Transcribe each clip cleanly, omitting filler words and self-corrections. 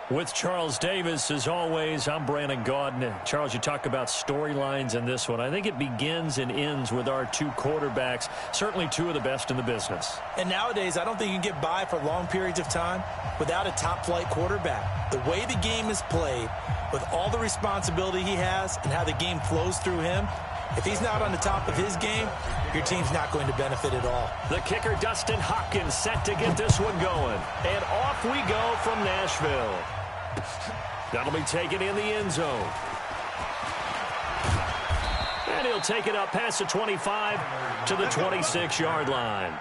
With Charles Davis, as always, I'm Brandon Gaudin. Charles, you talk about storylines in this one. I think it begins and ends with our two quarterbacks, certainly two of the best in the business. And nowadays, I don't think you can get by for long periods of time without a top-flight quarterback. The way the game is played, with all the responsibility he has and how the game flows through him, if he's not on the top of his game, your team's not going to benefit at all. The kicker, Dustin Hopkins, set to get this one going. And off we go from Nashville. That'll be taken in the end zone. And he'll take it up past the 25 to the 26-yard line.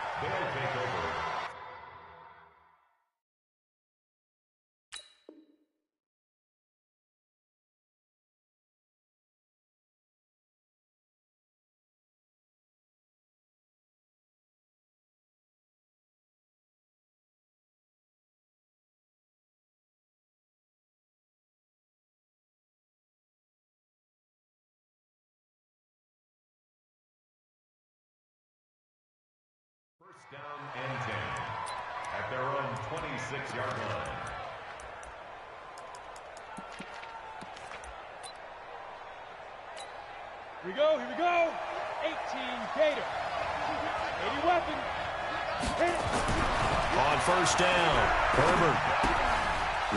First down and 10 at their own 26-yard line. Here we go, here we go. 18 Gator. 80 weapon. Hit it. On first down, Herbert.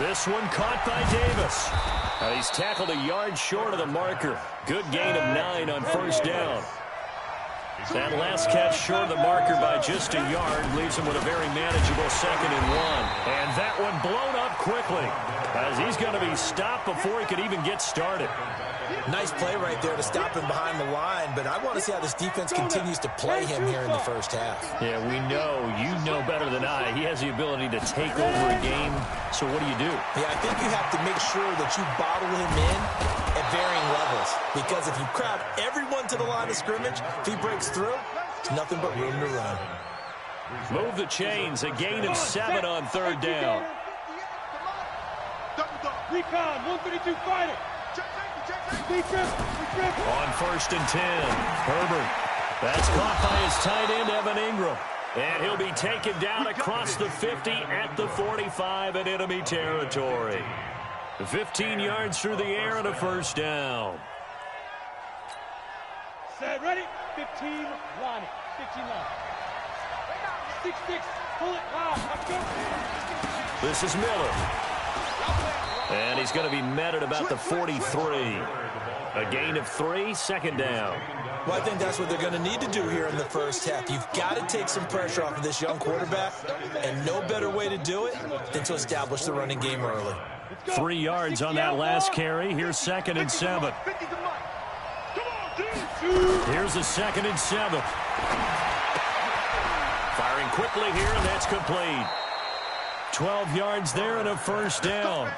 This one caught by Davis. He's tackled a yard short of the marker. Good gain of 9 on first down. That last catch short of the marker by just a yard leaves him with a very manageable 2nd and 1. And that one blown up quickly as he's going to be stopped before he could even get started. Nice play right there to stop him behind the line, but I want to see how this defense continues to play him here in the first half. Yeah, we know. You know better than I. He has the ability to take over a game, so what do you do? Yeah, I think you have to make sure that you bottle him in at varying levels, because if you crowd everyone to the line of scrimmage, if he breaks through, it's nothing but room to run. Move the chains, a gain of 7 on third down. Recon, 132 fighter. On first and 10, Herbert. That's caught by his tight end, Evan Ingram. And he'll be taken down across the 50 at the 45 in enemy territory. 15 yards through the air and a first down. Set, ready? 15, line it. 15 line. 6-6, pull it, let's go. This is Miller. And he's going to be met at about the 43. A gain of 3, 2nd down. Well, I think that's what they're going to need to do here in the first half. You've got to take some pressure off of this young quarterback, and no better way to do it than to establish the running game early. 3 yards on that last carry. Here's 2nd and 7. Here's a 2nd and 7. Firing quickly here, and that's complete. 12 yards there and a first down.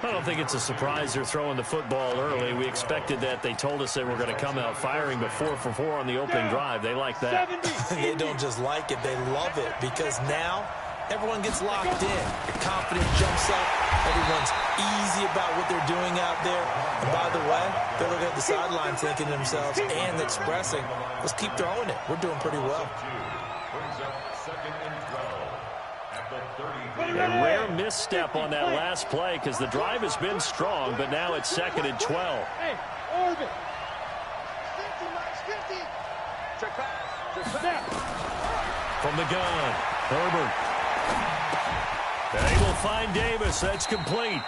I don't think it's a surprise they're throwing the football early. We expected that. They told us they were going to come out firing, but 4 for 4 on the opening drive. They like that. They don't just like it, they love it, because now everyone gets locked in. Your confidence jumps up. Everyone's easy about what they're doing out there. And by the way, they're looking at the sideline thinking to themselves and expressing, let's keep throwing it. We're doing pretty well. A rare misstep on that last play because the drive has been strong, but now it's 2nd and 12. Hey, orbit. From the gun, Herbert. They will find Davis. That's complete.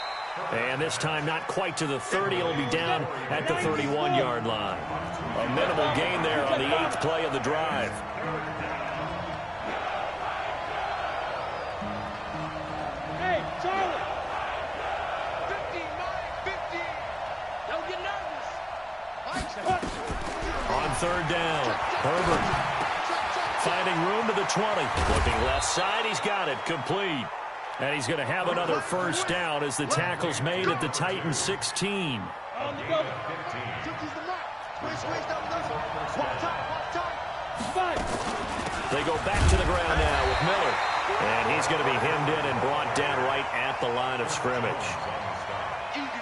And this time not quite to the 30. It'll be down at the 31-yard line. A minimal gain there on the 8th play of the drive. Hey, Charlie. 15. Don't get nervous. On third down, Herbert finding room to the 20. Looking left side, he's got it. Complete. And he's going to have another first down as the tackle's made at the Titans 16. They go back to the ground now with Miller. And he's going to be hemmed in and brought down right at the line of scrimmage.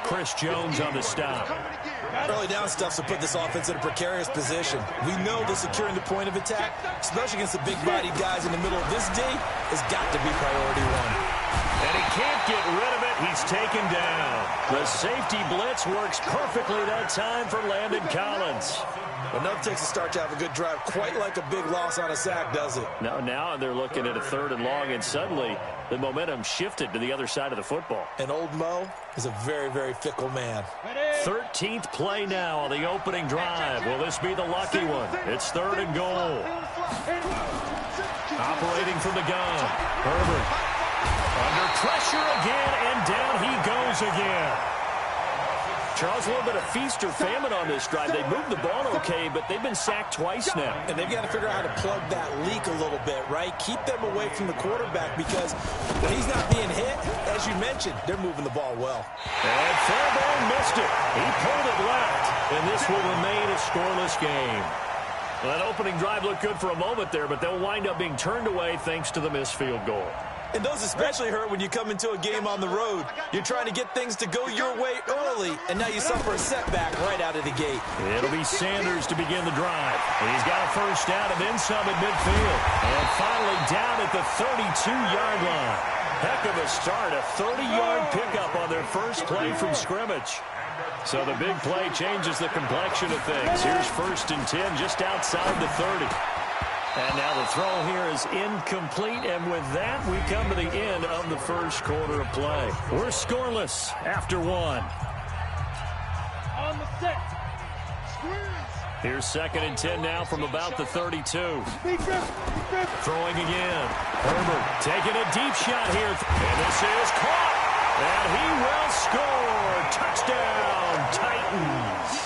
Chris Jones on the stop. Early down stuff to put this offense in a precarious position. We know that securing the point of attack, especially against the big-bodied guys in the middle of this D, has got to be priority 1. And he can't get rid of it. He's taken down. The safety blitz works perfectly that time for Landon Collins. Enough takes a start to have a good drive. Quite like a big loss on a sack, does it? Now they're looking at a 3rd and long, and suddenly the momentum shifted to the other side of the football. And old Mo is a very, very fickle man. 13th play now on the opening drive. Will this be the lucky one? It's 3rd and goal. Operating from the gun. Herbert. Under pressure again, and down he goes again. Charles, a little bit of feast or famine on this drive. They moved the ball okay, but they've been sacked twice now. And they've got to figure out how to plug that leak a little bit, right? Keep them away from the quarterback because when he's not being hit, as you mentioned, they're moving the ball well. And Fairbairn missed it. He pulled it left, and this will remain a scoreless game. Well, that opening drive looked good for a moment there, but they'll wind up being turned away thanks to the missed field goal. And those especially hurt when you come into a game on the road. You're trying to get things to go your way early, and now you suffer a setback right out of the gate. It'll be Sanders to begin the drive. And he's got a first down and then some at midfield. And finally down at the 32-yard line. Heck of a start, a 30-yard pickup on their first play from scrimmage. So the big play changes the complexion of things. Here's 1st and 10 just outside the 30. And now the throw here is incomplete, and with that, we come to the end of the first quarter of play. We're scoreless after 1. On the set. Squeeze. Here's 2nd and 10 now from about the 32. Throwing again. Herbert taking a deep shot here, and this is caught. And he will score. Touchdown, Titans.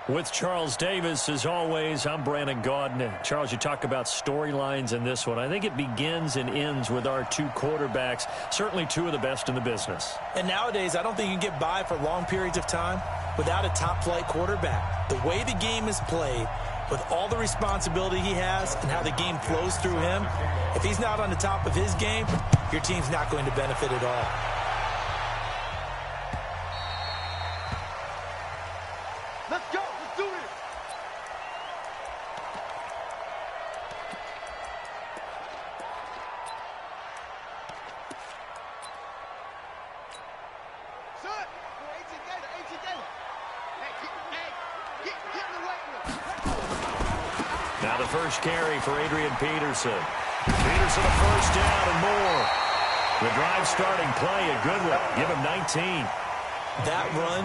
With Charles Davis, as always, I'm Brandon Gaudin. Charles, you talk about storylines in this one. I think it begins and ends with our 2 quarterbacks, certainly 2 of the best in the business. And nowadays, I don't think you can get by for long periods of time without a top-flight quarterback. The way the game is played, with all the responsibility he has and how the game flows through him, if he's not on the top of his game, your team's not going to benefit at all. Let's go. Let's do this. Son, 18 Gator, 18 Gator. Hey, get in the way. Now the first carry for Adrian Peterson. Peterson a first down and more. The drive starting play, a good one. Give him 19. That run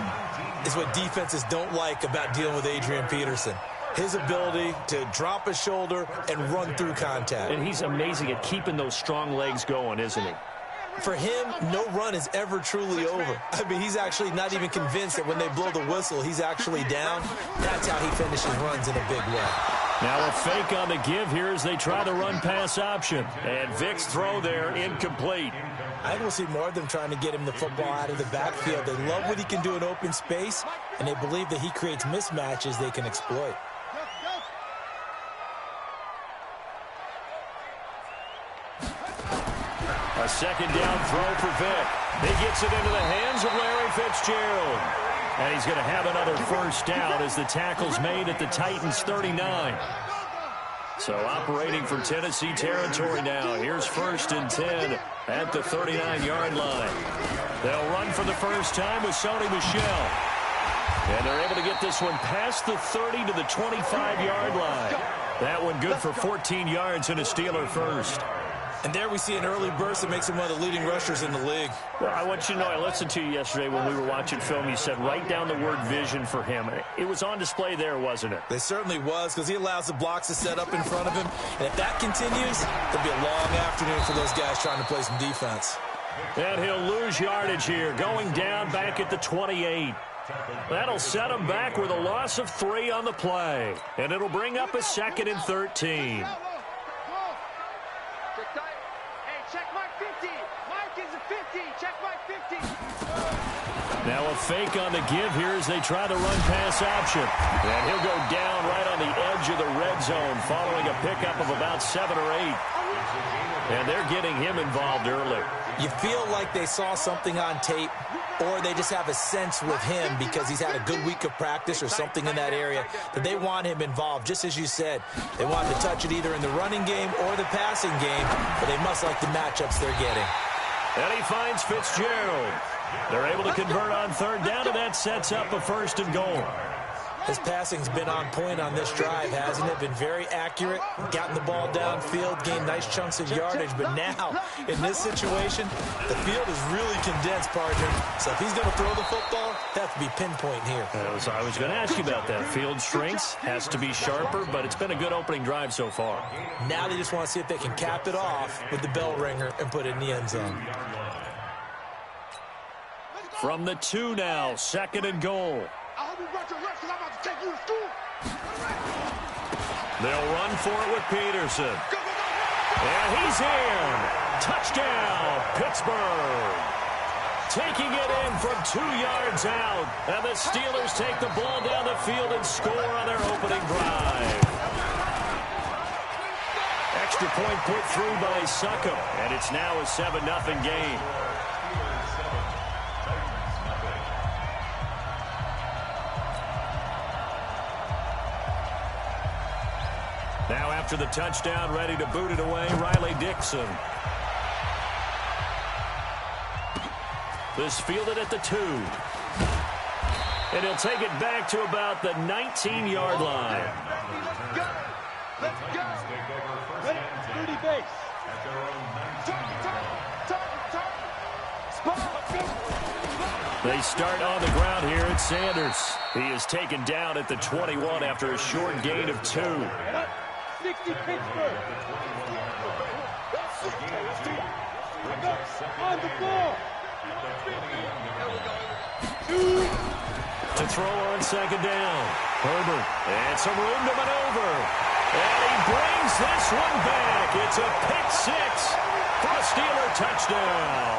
is what defenses don't like about dealing with Adrian Peterson. His ability to drop a shoulder and run through contact. And he's amazing at keeping those strong legs going, isn't he? For him, no run is ever truly over. I mean, he's actually not even convinced that when they blow the whistle, he's actually down. That's how he finishes runs in a big way. Now a fake on the give here as they try the run-pass option. And Vic's throw there incomplete. I think we'll see more of them trying to get him the football out of the backfield. They love what he can do in open space, and they believe that he creates mismatches they can exploit. A second down throw for Vic. He gets it into the hands of Larry Fitzgerald. And he's going to have another first down as the tackle's made at the Titans' 39. So operating for Tennessee territory now. Here's 1st and 10 at the 39-yard line. They'll run for the first time with Sony Michel. And they're able to get this one past the 30 to the 25-yard line. That one good for 14 yards and a Steeler first. And there we see an early burst that makes him one of the leading rushers in the league. Well, I want you to know, I listened to you yesterday when we were watching film. You said write down the word vision for him. It was on display there, wasn't it? It certainly was, because he allows the blocks to set up in front of him. And if that continues, it'll be a long afternoon for those guys trying to play some defense. And he'll lose yardage here, going down back at the 28. That'll set him back with a loss of 3 on the play. And it'll bring up a 2nd and 13. Now a fake on the give here as they try the run-pass option. And he'll go down right on the edge of the red zone following a pickup of about 7 or 8. And they're getting him involved early. You feel like they saw something on tape, or they just have a sense with him because he's had a good week of practice or something in that area that they want him involved. Just as you said, they want him to touch it either in the running game or the passing game, but they must like the matchups they're getting. And he finds Fitzgerald. They're able to convert on 3rd down, and that sets up a 1st and goal. His passing's been on point on this drive, hasn't it? Been very accurate, gotten the ball downfield, gained nice chunks of yardage. But now, in this situation, the field is really condensed, partner. So if he's going to throw the football, that to be pinpoint here. I was going to ask you about that. Field strength has to be sharper, but it's been a good opening drive so far. Now they just want to see if they can cap it off with the bell ringer and put it in the end zone. From the 2 now, 2nd and goal. They'll run for it with Peterson. And he's in. Touchdown, Pittsburgh. Taking it in from 2 yards out. And the Steelers take the ball down the field and score on their opening drive. Extra point put through by Succop. And it's now a 7-0 game. Now after the touchdown, ready to boot it away, Riley Dixon. This fielded at the 2. And he'll take it back to about the 19-yard line. Let's go. Ready? 30 base. They start on the ground here at Sanders. He is taken down at the 21 after a short gain of 2. 60 Pittsburgh. On the ball. To throw on 2nd down. Herbert. And some room to maneuver. And he brings this one back. It's a pick 6 for a Steeler touchdown.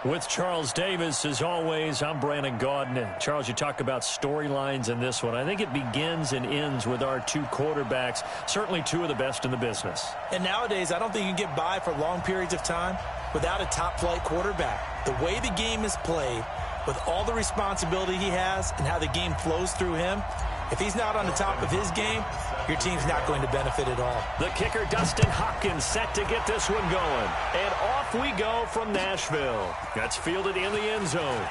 With Charles Davis, as always, I'm Brandon Gaudin. Charles, you talk about storylines in this one. I think it begins and ends with our two quarterbacks, certainly two of the best in the business. And nowadays, I don't think you can get by for long periods of time without a top-flight quarterback. The way the game is played, with all the responsibility he has and how the game flows through him, if he's not on the top of his game, your team's not going to benefit at all. The kicker, Dustin Hopkins, set to get this one going. And off we go from Nashville. That's fielded in the end zone.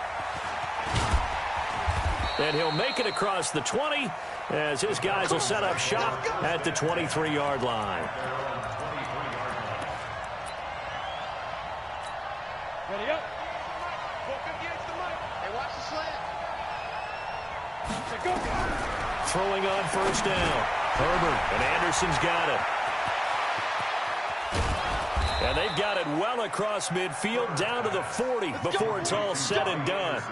And he'll make it across the 20 as his guys will set up shop at the 23-yard line. Ready up. Hey, watch the slant. Go. Throwing on first down. Herbert, and Anderson's got it. And they've got it well across midfield, down to the 40 before it's all said and done.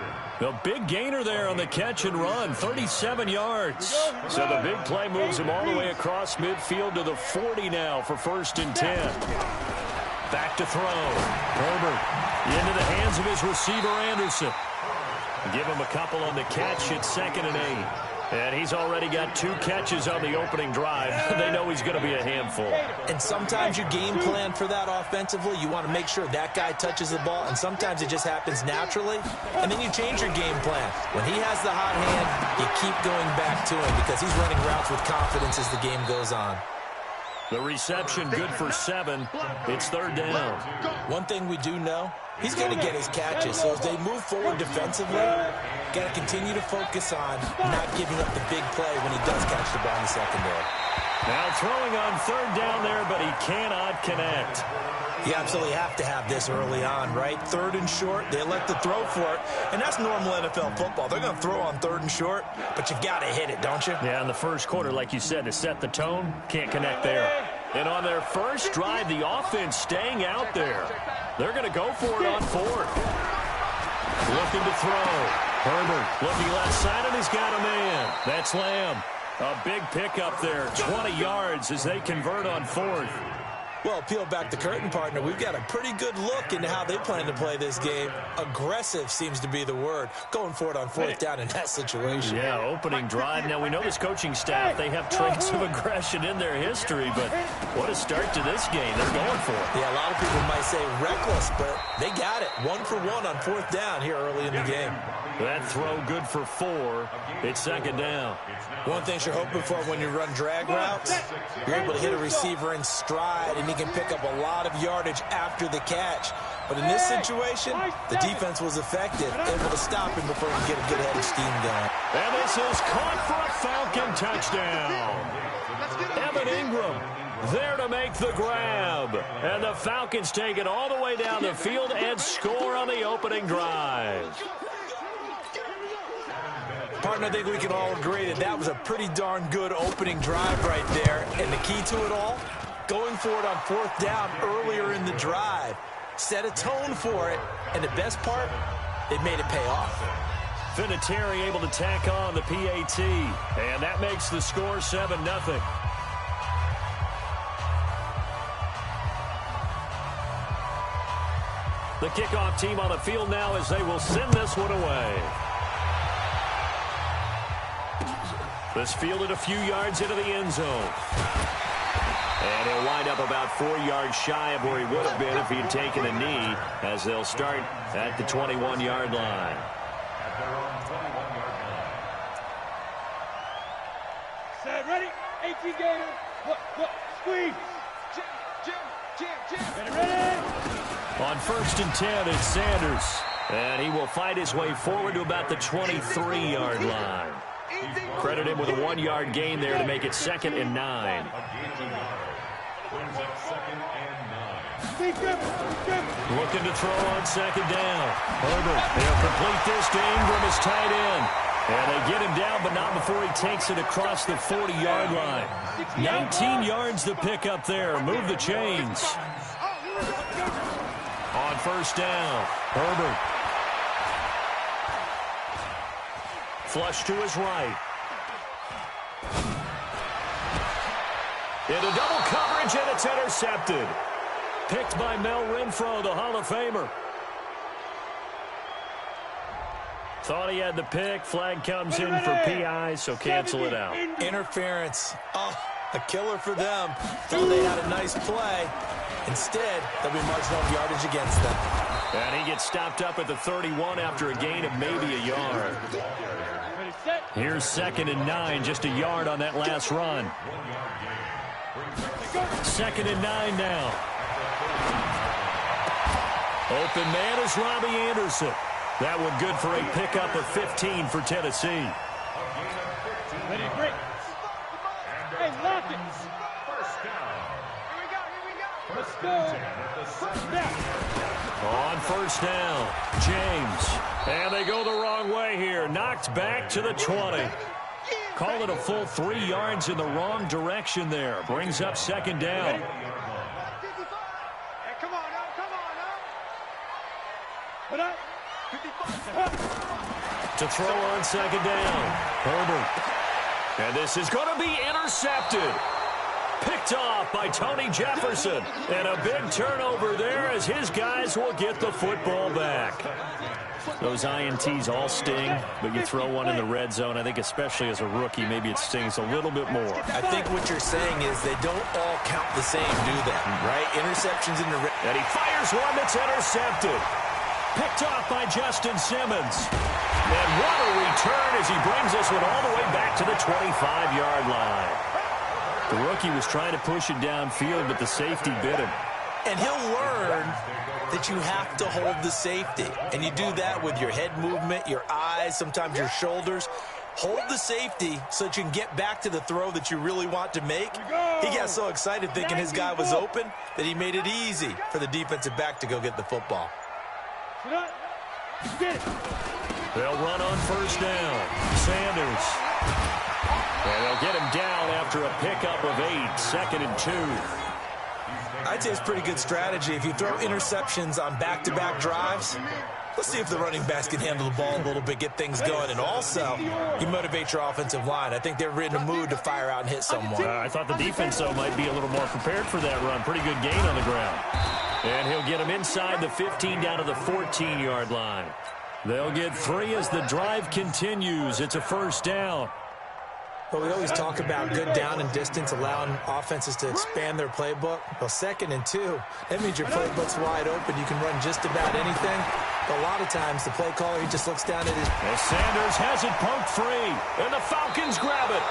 The big gainer there on the catch and run, 37 yards. So the big play moves him all the way across midfield to the 40 now for 1st and 10. Back to throw. Herbert into the hands of his receiver, Anderson. Give him a couple on the catch at 2nd and 8. And he's already got 2 catches on the opening drive. They know he's going to be a handful. And sometimes you game plan for that offensively. You want to make sure that guy touches the ball, and sometimes it just happens naturally. And then you change your game plan. When he has the hot hand, you keep going back to him because he's running routes with confidence as the game goes on. The reception good for 7. It's 3rd down. One thing we do know, he's going to get his catches. So as they move forward defensively, got to continue to focus on not giving up the big play when he does catch the ball in the secondary. Now throwing on 3rd down there, but he cannot connect. You absolutely have to have this early on, right? 3rd and short, they elect to throw for it, and that's normal NFL football. They're going to throw on 3rd and short, but you've got to hit it, don't you? Yeah, in the first quarter, like you said, to set the tone, can't connect there. And on their first drive, the offense staying out there. They're going to go for it on 4th. Looking to throw. Herbert looking left side, and he's got a man. That's Lamb. A big pickup there, 20 yards as they convert on 4th. Well, peel back the curtain, partner. We've got a pretty good look into how they plan to play this game. Aggressive seems to be the word. Going for it on 4th down in that situation. Yeah, opening drive. Now, we know this coaching staff, they have traits of aggression in their history, but what a start to this game. They're going for it. Yeah, a lot of people might say reckless, but they got it. 1 for 1 on 4th down here early in the game. That throw good for 4. It's 2nd down. One thing you're hoping for when you run drag routes, you're able to hit a receiver in stride, and he can pick up a lot of yardage after the catch. But in this situation, the defense was effective, able to stop him before he could get a good head of steam going. And this is caught for a Falcon touchdown. Evan Ingram there to make the grab. And the Falcons take it all the way down the field and score on the opening drive. Partner, I think we can all agree that that was a pretty darn good opening drive right there. And the key to it all, going for it on 4th down earlier in the drive. Set a tone for it. And the best part, it made it pay off. Vinatieri able to tack on the PAT. And that makes the score 7-0. The kickoff team on the field now as they will send this one away. This fielded a few yards into the end zone. And he'll wind up about 4 yards shy of where he would have been if he had taken a knee, as they'll start at the 21-yard line. Set, ready? 18 gainer. Look, squeeze. Jam. Ready? On 1st and 10, it's Sanders. And he will fight his way forward to about the 23-yard line. Credit him with a 1-yard gain there to make it 2nd and 9. Looking to throw on 2nd down. Herbert, they'll complete this to Ingram as tight end. And they get him down, but not before he takes it across the 40-yard line. 19 yards to pick up there. Move the chains. On 1st down, Herbert. Flush to his right. Into double coverage, and it's intercepted. Picked by Mel Renfro, the Hall of Famer. Thought he had the pick. Flag comes in for PI, so cancel it out. Interference. Oh, a killer for them. Thought they had a nice play. Instead, they'll be marginal yardage against them. And he gets stopped up at the 31 after a gain of maybe a yard. Here's 2nd and 9, just a yard on that last run. 2nd and 9 now. Open man is Robbie Anderson. That one good for a pickup of 15 for Tennessee. Ready to break. Hey, lock it. Let's go. First down. On first down, James. And they go the wrong way here. Knocked back to the 20. Call it a full 3 yards in the wrong direction there. Brings up 2nd down. Hey, come on now, come on now. Put up. To throw on 2nd down, Herbert. And this is going to be intercepted. Picked off by Tony Jefferson. And a big turnover there as his guys will get the football back. Those INTs all sting, but you throw one in the red zone, I think especially as a rookie, maybe it stings a little bit more. I think what you're saying is they don't all count the same, do they? Right? Interceptions in the red. And he fires one that's intercepted. Picked off by Justin Simmons. And what a return as he brings this one all the way back to the 25-yard line. The rookie was trying to push it downfield, but the safety bit him. And he'll learn that you have to hold the safety. And you do that with your head movement, your eyes, sometimes your shoulders. Hold the safety so that you can get back to the throw that you really want to make. He got so excited thinking his guy was open that he made it easy for the defensive back to go get the football. They'll run on first down. Sanders. And they'll get him down after a pickup of 8, 2nd and 2. I'd say it's pretty good strategy. If you throw interceptions on back-to-back drives, let's see if the running backs can handle the ball a little bit, get things going. And also, you motivate your offensive line. I think they're in a mood to fire out and hit someone. I thought the defense, though, might be a little more prepared for that run. Pretty good gain on the ground. And he'll get him inside the 15 down to the 14-yard line. They'll get 3 as the drive continues. It's a first down. Well, we always talk about good down and distance, allowing offenses to expand their playbook. Well, 2nd and 2, that means your playbook's wide open. You can run just about anything. But a lot of times, the play caller, he just looks down at his... As Sanders has it poked free, and the Falcons grab it.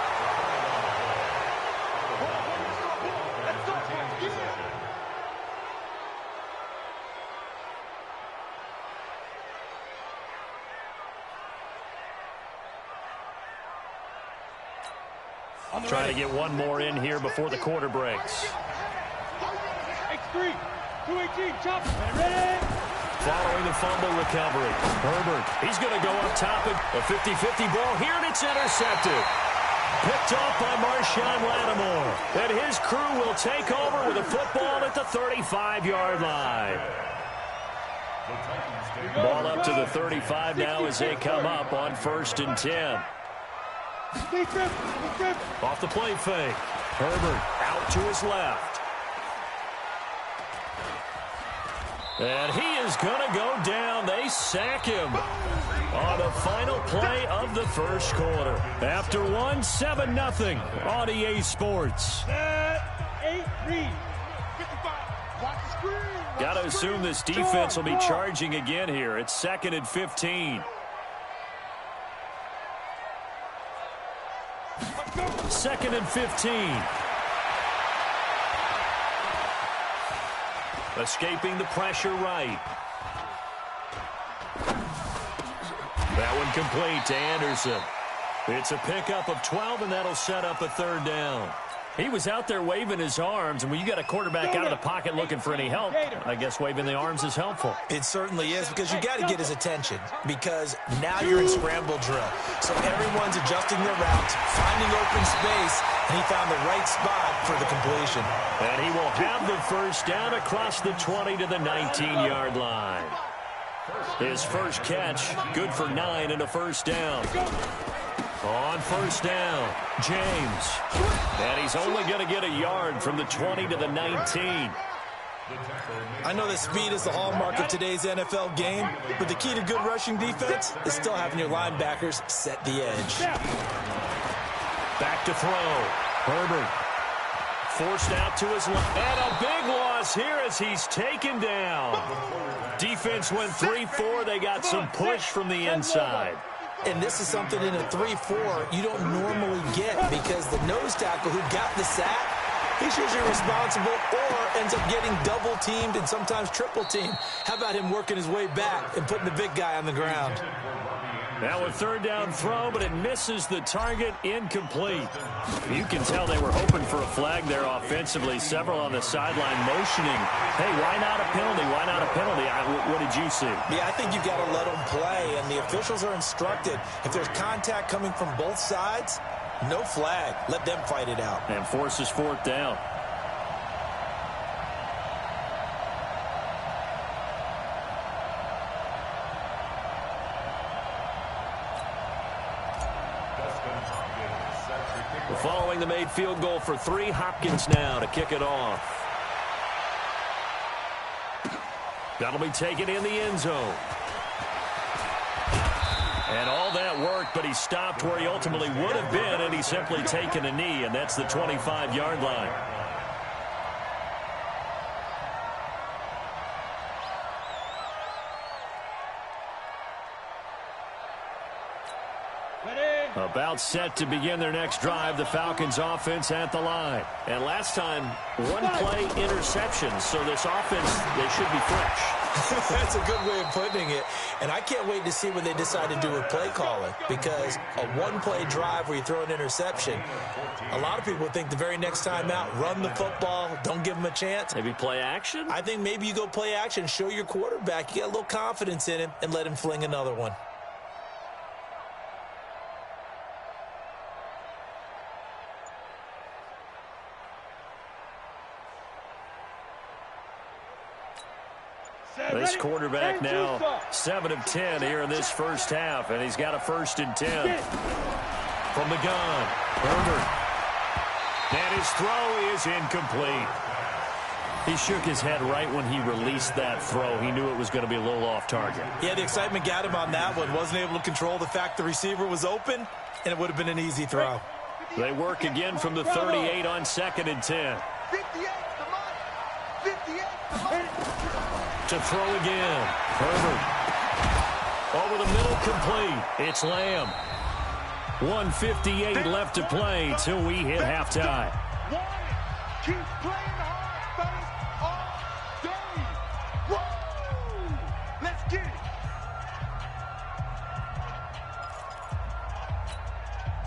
Trying to get one more in here before the quarter breaks. X3, 218, chop, ready. Following the fumble recovery, Herbert, he's going to go up top of a 50-50 ball here, and it's intercepted. Picked off by Marshawn Lattimore. And his crew will take over with a football at the 35-yard line. Ball up to the 35 now as they come up on 1st and 10. Off the play fake. Herbert out to his left. And he is going to go down. They sack him on the final play of the first quarter. After one, 7-0 on EA Sports. 8-3. Got to assume this defense will be charging again here. It's 2nd and 15. 2nd and 15. Escaping the pressure right. That one complete to Anderson. It's a pickup of 12, and that'll set up a 3rd down. He was out there waving his arms, and when you got a quarterback out of the pocket looking for any help, I guess waving the arms is helpful. It certainly is, because you got to get his attention, because now you're in scramble drill. So everyone's adjusting their routes, finding open space, and he found the right spot for the completion. And he will have the first down across the 20 to the 19-yard line. His first catch, good for 9 and a first down. On first down, James. And he's only going to get a yard from the 20 to the 19. I know that speed is the hallmark of today's NFL game, but the key to good rushing defense is still having your linebackers set the edge. Back to throw. Herbert forced out to his left. And a big loss here as he's taken down. Defense went 3-4. They got some push from the inside. And this is something in a 3-4 you don't normally get because the nose tackle who got the sack, he's usually responsible or ends up getting double-teamed and sometimes triple-teamed. How about him working his way back and putting the big guy on the ground? Now a third down throw, but it misses the target, incomplete. You can tell they were hoping for a flag there offensively. Several on the sideline motioning. Hey, why not a penalty? Why not a penalty? What did you see? Yeah, I think you've got to let them play, and the officials are instructed. If there's contact coming from both sides, no flag. Let them fight it out. And forces fourth down. Following the made field goal for 3, Hopkins now to kick it off. That'll be taken in the end zone. And all that worked, but he stopped where he ultimately would have been, and he's simply taken a knee, and that's the 25-yard line. About set to begin their next drive, the Falcons offense at the line. And last time, one play interception, so this offense, they should be fresh. That's a good way of putting it. And I can't wait to see what they decide to do with play calling, because a one-play drive where you throw an interception, a lot of people think the very next time out, run the football, don't give them a chance. Maybe play action? I think maybe you go play action, show your quarterback, you get a little confidence in him, and let him fling another one. This quarterback now 7 of 10 here in this first half, and he's got a 1st and 10 from the gun. Herbert. And his throw is incomplete. He shook his head right when he released that throw. He knew it was going to be a little off target. Yeah, the excitement got him on that one. Wasn't able to control the fact the receiver was open, and it would have been an easy throw. They work again from the 38 on 2nd and 10. 58, come on. 58, come on. To throw again. Herbert. Over the middle, complete. It's Lamb. 1:58 left to play till we hit halftime. Keep playing hard, fellas, all day. Woo! Let's get it.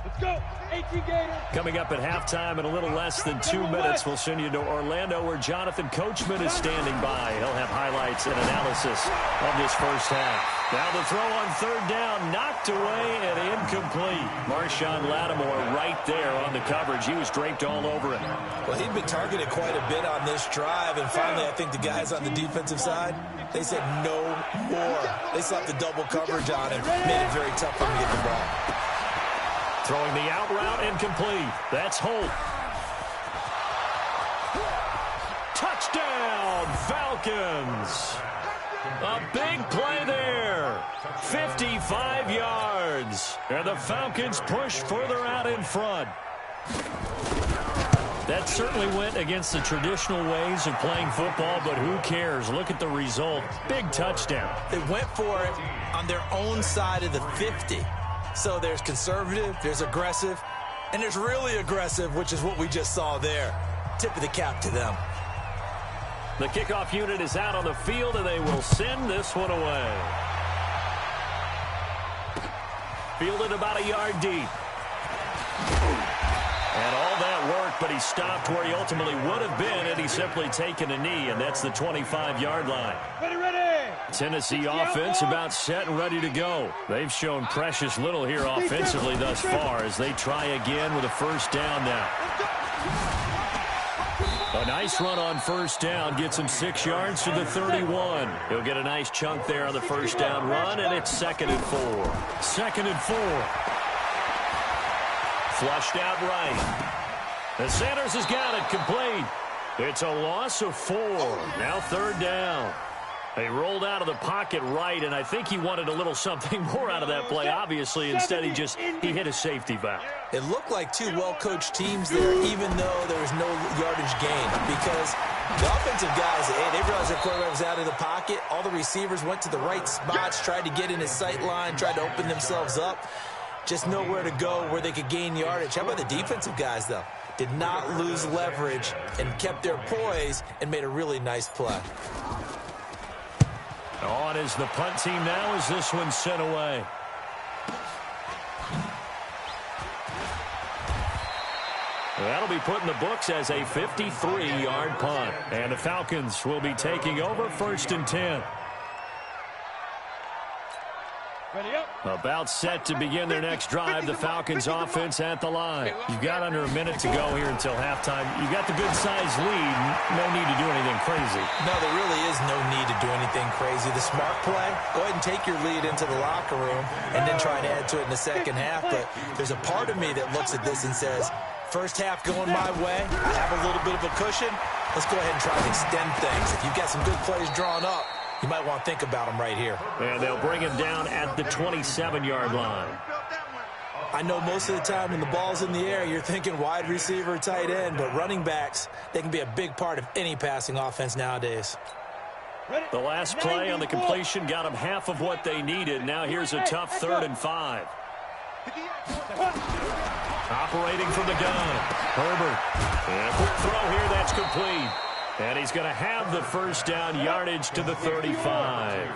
Let's go. 18 Gator. Coming up at halftime in a little less than 2 minutes, we'll send you to Orlando where Jonathan Coachman is standing by. He'll have highlights and analysis of this first half. Now the throw on 3rd down, knocked away and incomplete. Marshawn Lattimore right there on the coverage. He was draped all over it. Well, he'd been targeted quite a bit on this drive, and finally I think the guys on the defensive side, they said no more. They slapped the double coverage on him, made it very tough for him to get the ball. Throwing the out route, incomplete. That's Holt. Touchdown, Falcons. A big play there. 55 yards. And the Falcons push further out in front. That certainly went against the traditional ways of playing football, but who cares? Look at the result. Big touchdown. They went for it on their own side of the 50. So there's conservative, there's aggressive, and there's really aggressive, which is what we just saw there. Tip of the cap to them. The kickoff unit is out on the field, and they will send this one away. Fielded about a yard deep. And all that worked, but he stopped where he ultimately would have been, and he's simply taken a knee, and that's the 25-yard line. Ready. Tennessee offense about set and ready to go. They've shown precious little here offensively thus far as they try again with a 1st down now. A nice run on 1st down gets him 6 yards to the 31. He'll get a nice chunk there on the 1st down run, and it's 2nd and 4. 2nd and 4. Flushed out right. And Sanders has got it complete. It's a loss of 4. Now 3rd down. He rolled out of the pocket right, and I think he wanted a little something more out of that play, obviously. Instead, he hit a safety valve. It looked like two well-coached teams there, even though there was no yardage gain, because the offensive guys, they realized their quarterback was out of the pocket. All the receivers went to the right spots, tried to get in his sight line, tried to open themselves up. Just nowhere to go where they could gain yardage. How about the defensive guys, though? Did not lose leverage and kept their poise and made a really nice play. On is the punt team now as this one's sent away. That'll be put in the books as a 53-yard punt. And the Falcons will be taking over 1st and 10. About set to begin their next drive. The Falcons offense at the line. You've got under a minute to go here until halftime. You've got the good-sized lead. No need to do anything crazy. No, there really is no need to do anything crazy. The smart play, go ahead and take your lead into the locker room and then try to add to it in the second half. But there's a part of me that looks at this and says, first half going my way, I have a little bit of a cushion. Let's go ahead and try to extend things. If you've got some good plays drawn up, you might want to think about them right here. And they'll bring him down at the 27-yard line. I know most of the time when the ball's in the air, you're thinking wide receiver, tight end, but running backs, they can be a big part of any passing offense nowadays. The last play on the completion got them half of what they needed. Now here's a tough 3rd and 5. Operating from the gun, Herbert. And a quick throw here, that's complete. And he's going to have the first down, yardage to the 35.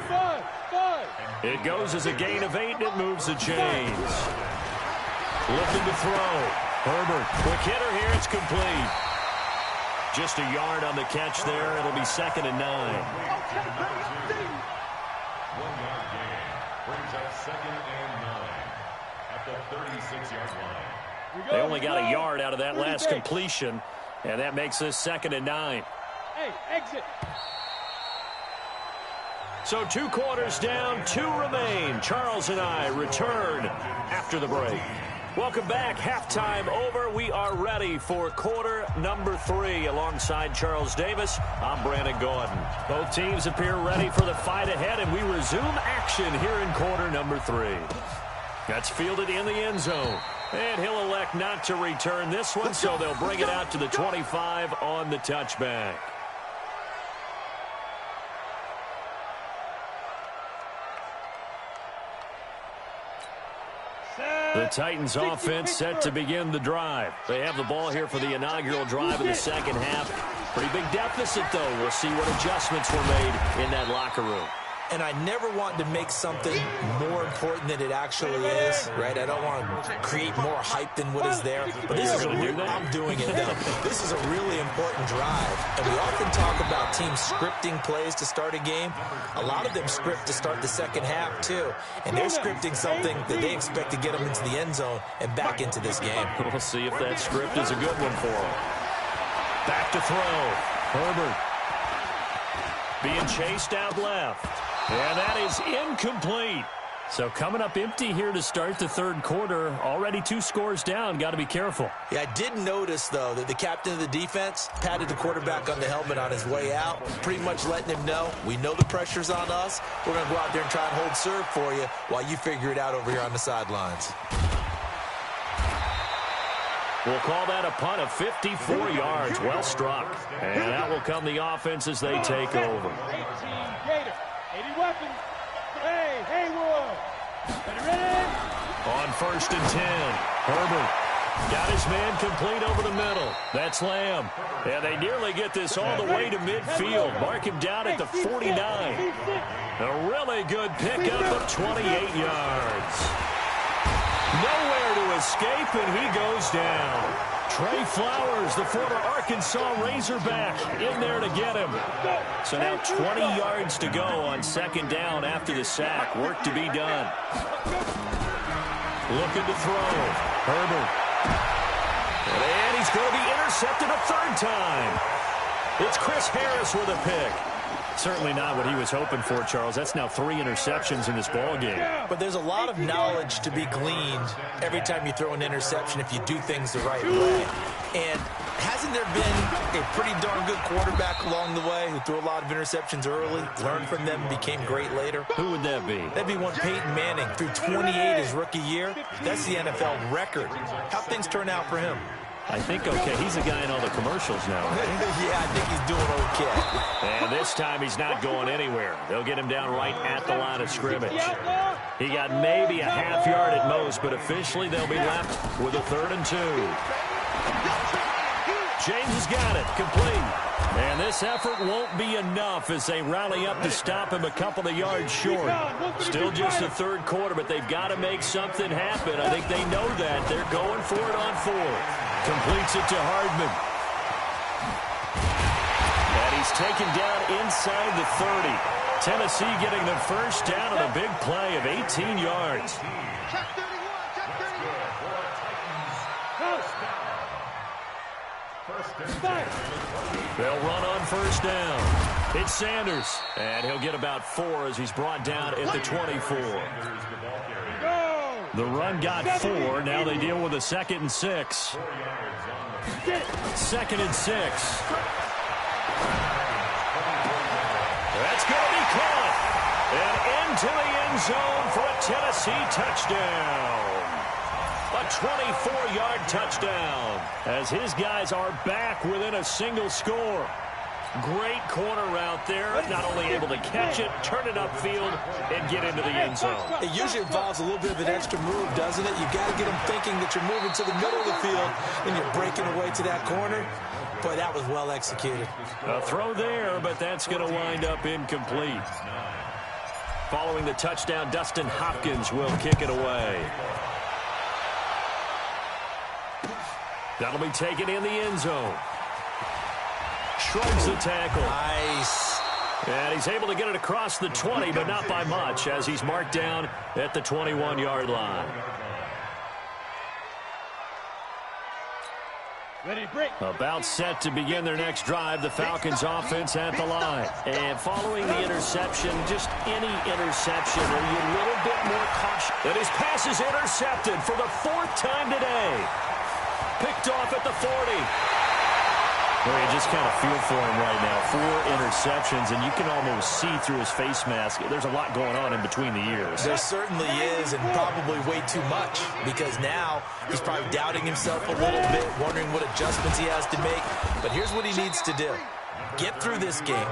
It goes as a gain of 8, and it moves the chains. Looking to throw. Herbert, quick hitter here, it's complete. Just a yard on the catch there. It'll be 2nd and 9. 1-yard gain brings up 2nd and 9 at the 36-yard line. They only got a yard out of that last completion, and that makes this 2nd and 9. Hey, exit. So 2 quarters down, 2 remain. Charles and I return after the break. Welcome back. Halftime over. We are ready for quarter number 3. Alongside Charles Davis, I'm Brandon Gordon. Both teams appear ready for the fight ahead, and we resume action here in quarter number 3. That's fielded in the end zone. And he'll elect not to return this one, so they'll bring it out to the 25 on the touchback. The Titans offense set to begin the drive. They have the ball here for the inaugural drive of the second half. Pretty big deficit, though. We'll see what adjustments were made in that locker room. And I never want to make something more important than it actually is, right? I don't want to create more hype than what is there. But this is I'm doing it though. This is a really important drive. And we often talk about teams scripting plays to start a game. A lot of them script to start the second half too. And they're scripting something that they expect to get them into the end zone and back into this game. We'll see if that script is a good one for them. Back to throw. Herbert being chased out left. And that is incomplete. So coming up empty here to start the 3rd quarter. Already 2 scores down. Got to be careful. Yeah, I did notice, though, that the captain of the defense patted the quarterback on the helmet on his way out, pretty much letting him know, we know the pressure's on us. We're going to go out there and try and hold serve for you while you figure it out over here on the sidelines. We'll call that a punt of 54 yards. Well struck. And out will come the offense as they take over. 18 Gator. 80 weapons. Hey, Haywood. Ready? On 1st and 10, Herbert got his man complete over the middle. That's Lamb. And they nearly get this all the way to midfield. Mark him down at the 49. A really good pickup of 28 yards. Nowhere to escape, and he goes down. Trey Flowers, the former Arkansas Razorback, in there to get him. So now 20 yards to go on 2nd down after the sack. Work to be done. Looking to throw. Herbert. And he's going to be intercepted a 3rd time. It's Chris Harris with a pick. Certainly not what he was hoping for, Charles. That's now 3 interceptions in this ballgame. But there's a lot of knowledge to be gleaned every time you throw an interception if you do things the right way. And hasn't there been A pretty darn good quarterback along the way who threw a lot of interceptions early, learned from them, became great later. Who would that be? That'd be one Peyton Manning. Threw 28 his rookie year. That's the NFL record. How'd things turn out for him? I think okay. He's a guy in all the commercials now, right? Yeah, I think he's doing okay. And this time he's not going anywhere. They'll get him down right at the line of scrimmage. He got maybe a half yard at most, but officially they'll be left with a 3rd and 2. James has got it, complete. And this effort won't be enough as they rally up to stop him a couple of yards short. Still just the 3rd quarter, but they've got to make something happen. I think they know that. They're going for it on 4th. Completes it to Hardman. And he's taken down inside the 30. Tennessee getting the first down on a big play of 18 yards. Check 31, check 31. They'll run on first down. It's Sanders. And he'll get about 4 as he's brought down at the 24. The run got 4. Now they deal with a 2nd and 6. 2nd and 6. That's going to be caught. And into the end zone for a Tennessee touchdown. A 24-yard touchdown as his guys are back within a single score. Great corner route there. Not only able to catch it, turn it upfield, and get into the end zone. It usually involves a little bit of an extra move, doesn't it? You've got to get them thinking that you're moving to the middle of the field and you're breaking away to that corner. Boy, that was well executed. A throw there, but that's going to wind up incomplete. Following the touchdown, Dustin Hopkins will kick it away. That'll be taken in the end zone. Shrugs the tackle. Nice. And he's able to get it across the 20, but not by much, as he's marked down at the 21-yard line. Ready, break. About set to begin their next drive, the Falcons offense at the line. And following the interception, just any interception, are you a little bit more cautious? And his pass is intercepted for the 4th time today. Picked off at the 40. Well, you just kind of feel for him right now. 4 interceptions, and you can almost see through his face mask. There's a lot going on in between the ears. There certainly is, and probably way too much, because now he's probably doubting himself a little bit, wondering what adjustments he has to make. But here's what he needs to do. Get through this game,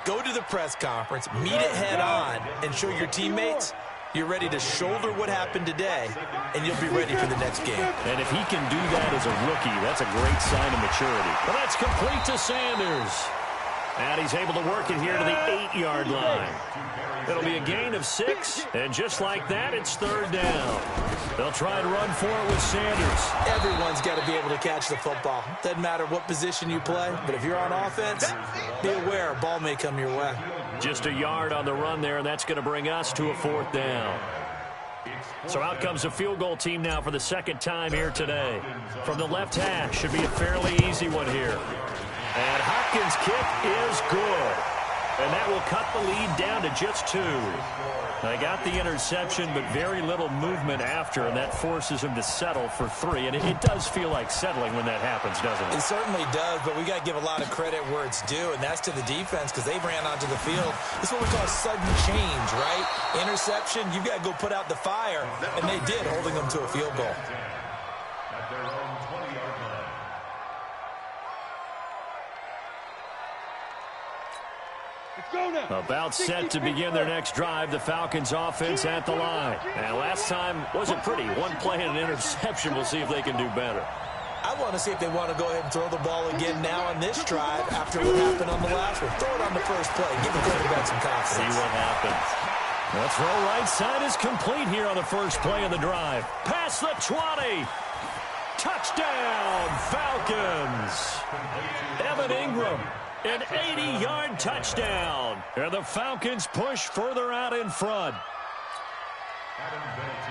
go to the press conference, meet it head on, and show your teammates you're ready to shoulder what happened today, and you'll be ready for the next game. And if he can do that as a rookie, that's a great sign of maturity. But that's complete to Sanders. And he's able to work it here to the 8-yard line. It'll be a gain of 6, and just like that, it's 3rd down. They'll try and run for it with Sanders. Everyone's got to be able to catch the football. Doesn't matter what position you play, but if you're on offense, be aware a ball may come your way. Just a yard on the run there, and that's going to bring us to a 4th down. So out comes a field goal team now for the 2nd time here today. From the left hash, should be a fairly easy one here. And Hopkins' kick is good. And that will cut the lead down to just 2. They got the interception, but very little movement after, and that forces him to settle for 3. And it does feel like settling when that happens, doesn't it? It certainly does, but we got to give a lot of credit where it's due, and that's to the defense because they ran onto the field. This is what we call a sudden change, right? Interception, you've got to go put out the fire, and they did, holding them to a field goal. At their own 20-yard line. About set to begin their next drive, the Falcons offense at the line. And last time wasn't pretty. One play and an interception. We'll see if they can do better. I want to see if they want to go ahead and throw the ball again now on this drive after what happened on the last one. Throw it on the first play. Give the quarterback some confidence. See what happens. The throw right side is complete here on the first play of the drive. Past the 20. Touchdown, Falcons. Evan Ingram. An 80-yard touchdown. And the Falcons push further out in front.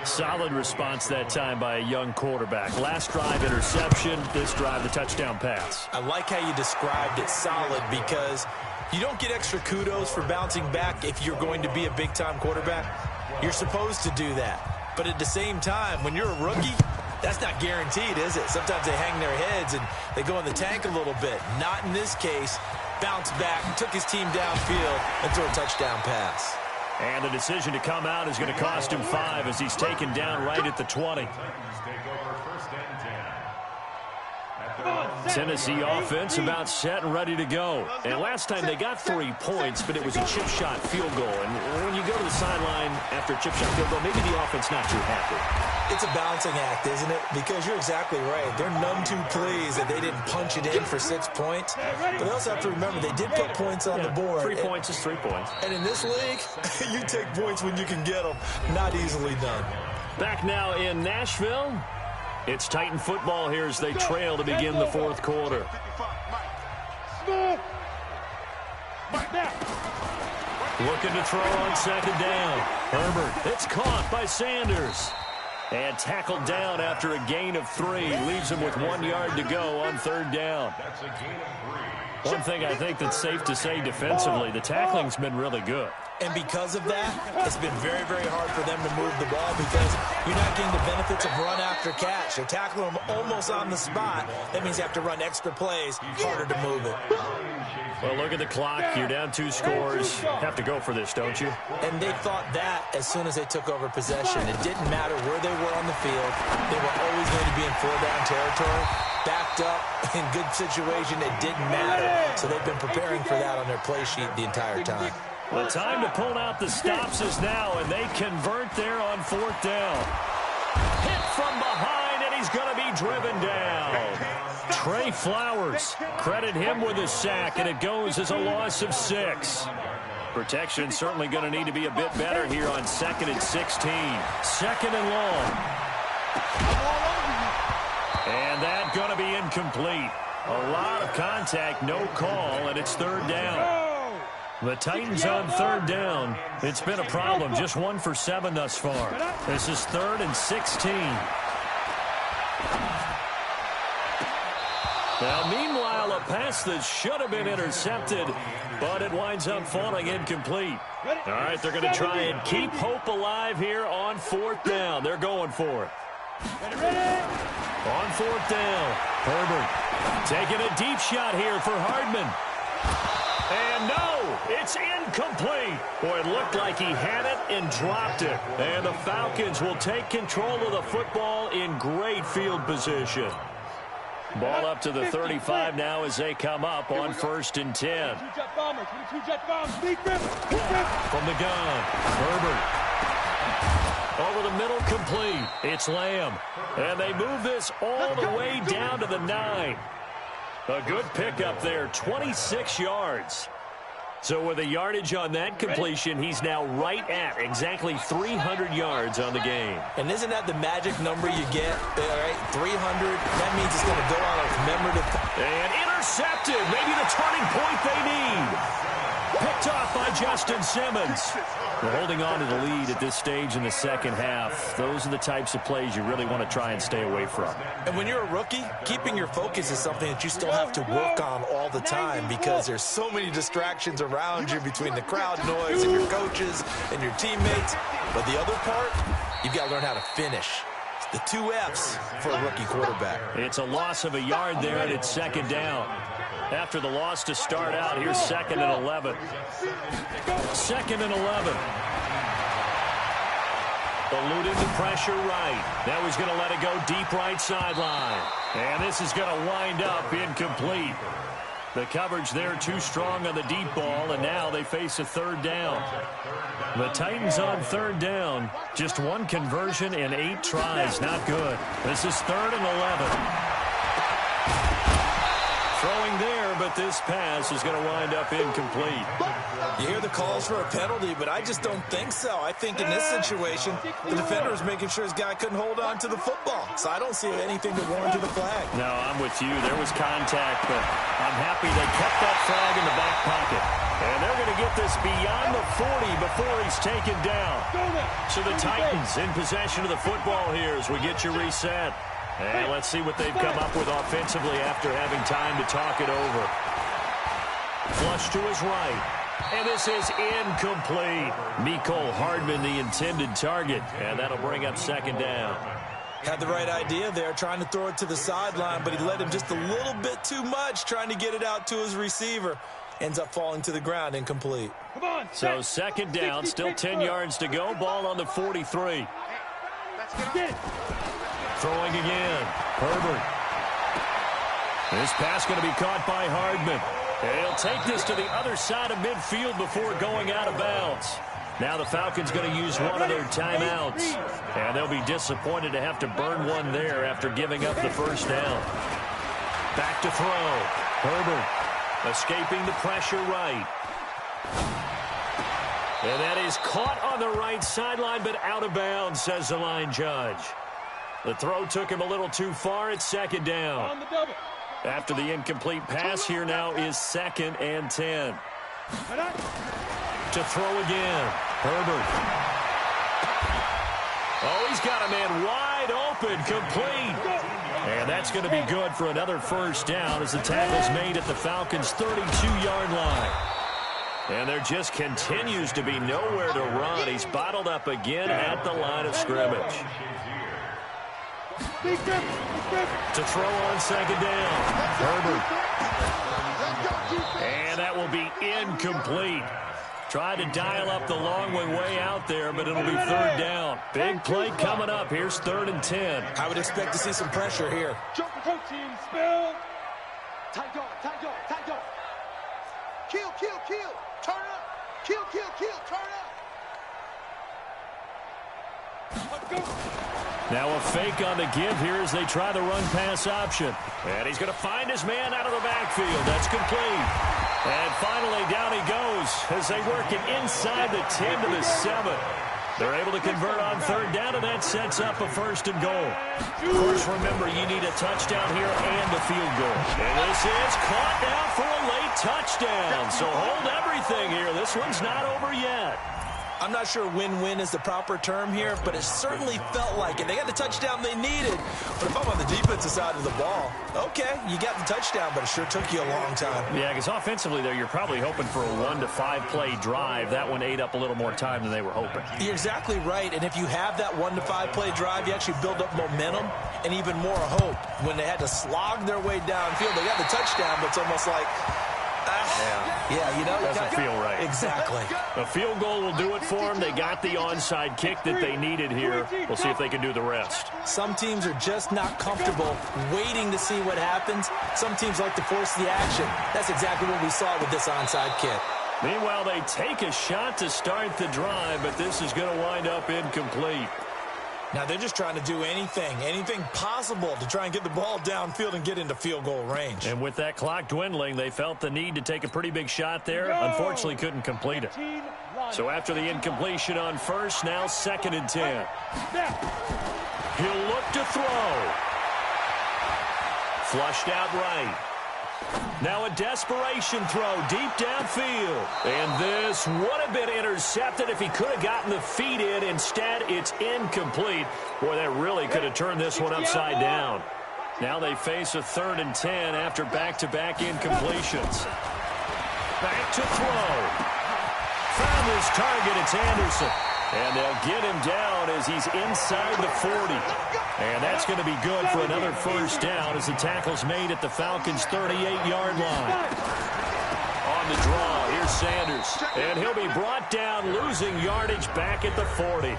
Solid response that time by a young quarterback. Last drive, interception. This drive, the touchdown pass. I like how you described it, solid, because you don't get extra kudos for bouncing back if you're going to be a big-time quarterback. You're supposed to do that. But at the same time, when you're a rookie, That's not guaranteed, is it? Sometimes they hang their heads and they go in the tank a little bit. Not in this case. Bounced back, took his team downfield, and threw a touchdown pass. And the decision to come out is going to cost him 5 as he's taken down right at the 20. Tennessee offense about set and ready to go. And last time they got 3 points, but it was a chip shot field goal. And when you go to the sideline after a chip shot field goal, maybe the offense not too happy. It's a balancing act, isn't it? Because you're exactly right. They're none too pleased that they didn't punch it in for 6 points. But they also have to remember they did put points on the board. 3 points is 3 points. And in this league, you take points when you can get them. Not easily done. Back now in Nashville. It's Titan football here as they trail to begin the 4th quarter. Looking to throw on 2nd down. Herbert, it's caught by Sanders. And tackled down after a gain of 3. Leaves him with 1 yard to go on 3rd down. That's a gain of 3. One thing I think that's safe to say defensively, the tackling's been really good. And because of that, it's been very, very hard for them to move the ball because you're not getting the benefits of run after catch. They're tackling them almost on the spot. That means you have to run extra plays, harder to move it. Well, look at the clock. You're down 2 scores. Have to go for this, don't you? And they thought that as soon as they took over possession. It didn't matter where they were on the field. They were always going to be in 4-down territory. Backed up, in good situation, it didn't matter. So they've been preparing for that on their play sheet the entire time. The time to pull out the stops is now, and they convert there on 4th down. Hit from behind, and he's going to be driven down. Trey Flowers, credit him with a sack, and it goes as a loss of 6. Protection certainly going to need to be a bit better here on 2nd and 16. 2nd and long. And that going to be incomplete. A lot of contact, no call, and it's 3rd down. The Titans on 3rd down. It's been a problem. Just 1 for 7 thus far. This is 3rd and 16. Now, meanwhile, a pass that should have been intercepted, but it winds up falling incomplete. All right, they're going to try and keep hope alive here on 4th down. They're going for it. On 4th down, Herbert taking a deep shot here for Hardman. And no, it's incomplete. Boy, it looked like he had it and dropped it. And the Falcons will take control of the football in great field position. Ball up to the 35 now as they come up on 1st and 10. From the gun, Herbert. Over the middle, complete. It's Lamb. And they move this all the way down to the 9. A good pickup there, 26 yards. So with a yardage on that completion, he's now right at exactly 300 yards on the game. And isn't that the magic number you get? All right, 300. That means it's going to go on a commemorative. And intercepted. Maybe the turning point they need. Picked off by Justin Simmons. We're holding on to the lead at this stage in the 2nd half. Those are the types of plays you really want to try and stay away from. And when you're a rookie, keeping your focus is something that you still have to work on all the time because there's so many distractions around you between the crowd noise and your coaches and your teammates. But the other part, you've got to learn how to finish. The 2 F's for a rookie quarterback. It's a loss of a yard there, and it's 2nd down. After the loss to start out, here's 2nd and 11. 2nd and 11. Eluding the pressure right. Now he's going to let it go deep right sideline. And this is going to wind up incomplete. The coverage there too strong on the deep ball, and now they face a 3rd down. The Titans on 3rd down. Just 1 conversion in 8 tries. Not good. This is 3rd and 11. Throwing there, but this pass is going to wind up incomplete. You hear the calls for a penalty, but I just don't think so. I think in this situation, the defender was making sure his guy couldn't hold on to the football. So I don't see anything to warrant the flag. No, I'm with you. There was contact, but I'm happy they kept that flag in the back pocket. And they're going to get this beyond the 40 before he's taken down. So the Titans in possession of the football here as we get you reset. And let's see what they've come up with offensively after having time to talk it over. Flush to his right. And this is incomplete. Mecole Hardman, the intended target. And that'll bring up 2nd down. Had the right idea there, trying to throw it to the sideline, but he led him just a little bit too much, trying to get it out to his receiver. Ends up falling to the ground, incomplete. Come on. So second down, still 10 yards to go. Ball on the 43. Get it. Throwing again. Herbert. This pass going to be caught by Hardman. And he'll take this to the other side of midfield before going out of bounds. Now the Falcons going to use one of their timeouts. And they'll be disappointed to have to burn one there after giving up the first down. Back to throw. Herbert escaping the pressure right. And that is caught on the right sideline, but out of bounds, says the line judge. The throw took him a little too far. It's second down. On the double. After the incomplete pass, here now is 2nd and 10. To throw again. Herbert. Oh, he's got a man wide open, complete. And that's going to be good for another first down as the tackle's made at the Falcons' 32-yard line. And there just continues to be nowhere to run. He's bottled up again at the line of scrimmage. To throw on second down. Herbert. And that will be incomplete. Tried to dial up the long way out there, but it'll be third down. Big play coming up. Here's 3rd and 10. I would expect to see some pressure here. Jump protein, spell. Tight dog, tight dog, tight dog. Kill, kill, kill. Turn up. Kill, kill, kill. Turn up. Now a fake on the give here as they try the run-pass option. And he's going to find his man out of the backfield. That's complete. And finally, down he goes as they work it inside the 10 to the 7. They're able to convert on third down, and that sets up a 1st and goal. Of course, remember, you need a touchdown here and a field goal. And this is caught now for a late touchdown. So hold everything here. This one's not over yet. I'm not sure win-win is the proper term here, but it certainly felt like it. They got the touchdown they needed. But if I'm on the defensive side of the ball, okay, you got the touchdown, but it sure took you a long time. Yeah, because offensively there, you're probably hoping for a 1 to 5 play drive. That one ate up a little more time than they were hoping. You're exactly right, and if you have that 1 to 5 play drive, you actually build up momentum and even more hope. When they had to slog their way downfield, they got the touchdown, but it's almost like, yeah, you know. Doesn't feel right. Exactly. A field goal will do it for them. They got the onside kick that they needed here. We'll see if they can do the rest. Some teams are just not comfortable waiting to see what happens. Some teams like to force the action. That's exactly what we saw with this onside kick. Meanwhile, they take a shot to start the drive, but this is going to wind up incomplete. Now they're just trying to do anything possible to try and get the ball downfield and get into field goal range. And with that clock dwindling, they felt the need to take a pretty big shot there. Unfortunately, couldn't complete it. So after the incompletion on first, now 2nd and 10. He'll look to throw. Flushed out right. Now a desperation throw deep downfield. And this would have been intercepted if he could have gotten the feet in. Instead, it's incomplete. Boy, that really could have turned this one upside down. Now they face a 3rd and 10 after back-to-back incompletions. Back to throw. Found his target. It's Anderson. And they'll get him down as he's inside the 40. And that's going to be good for another first down as the tackle's made at the Falcons' 38-yard line. On the draw, here's Sanders. And he'll be brought down, losing yardage back at the 40.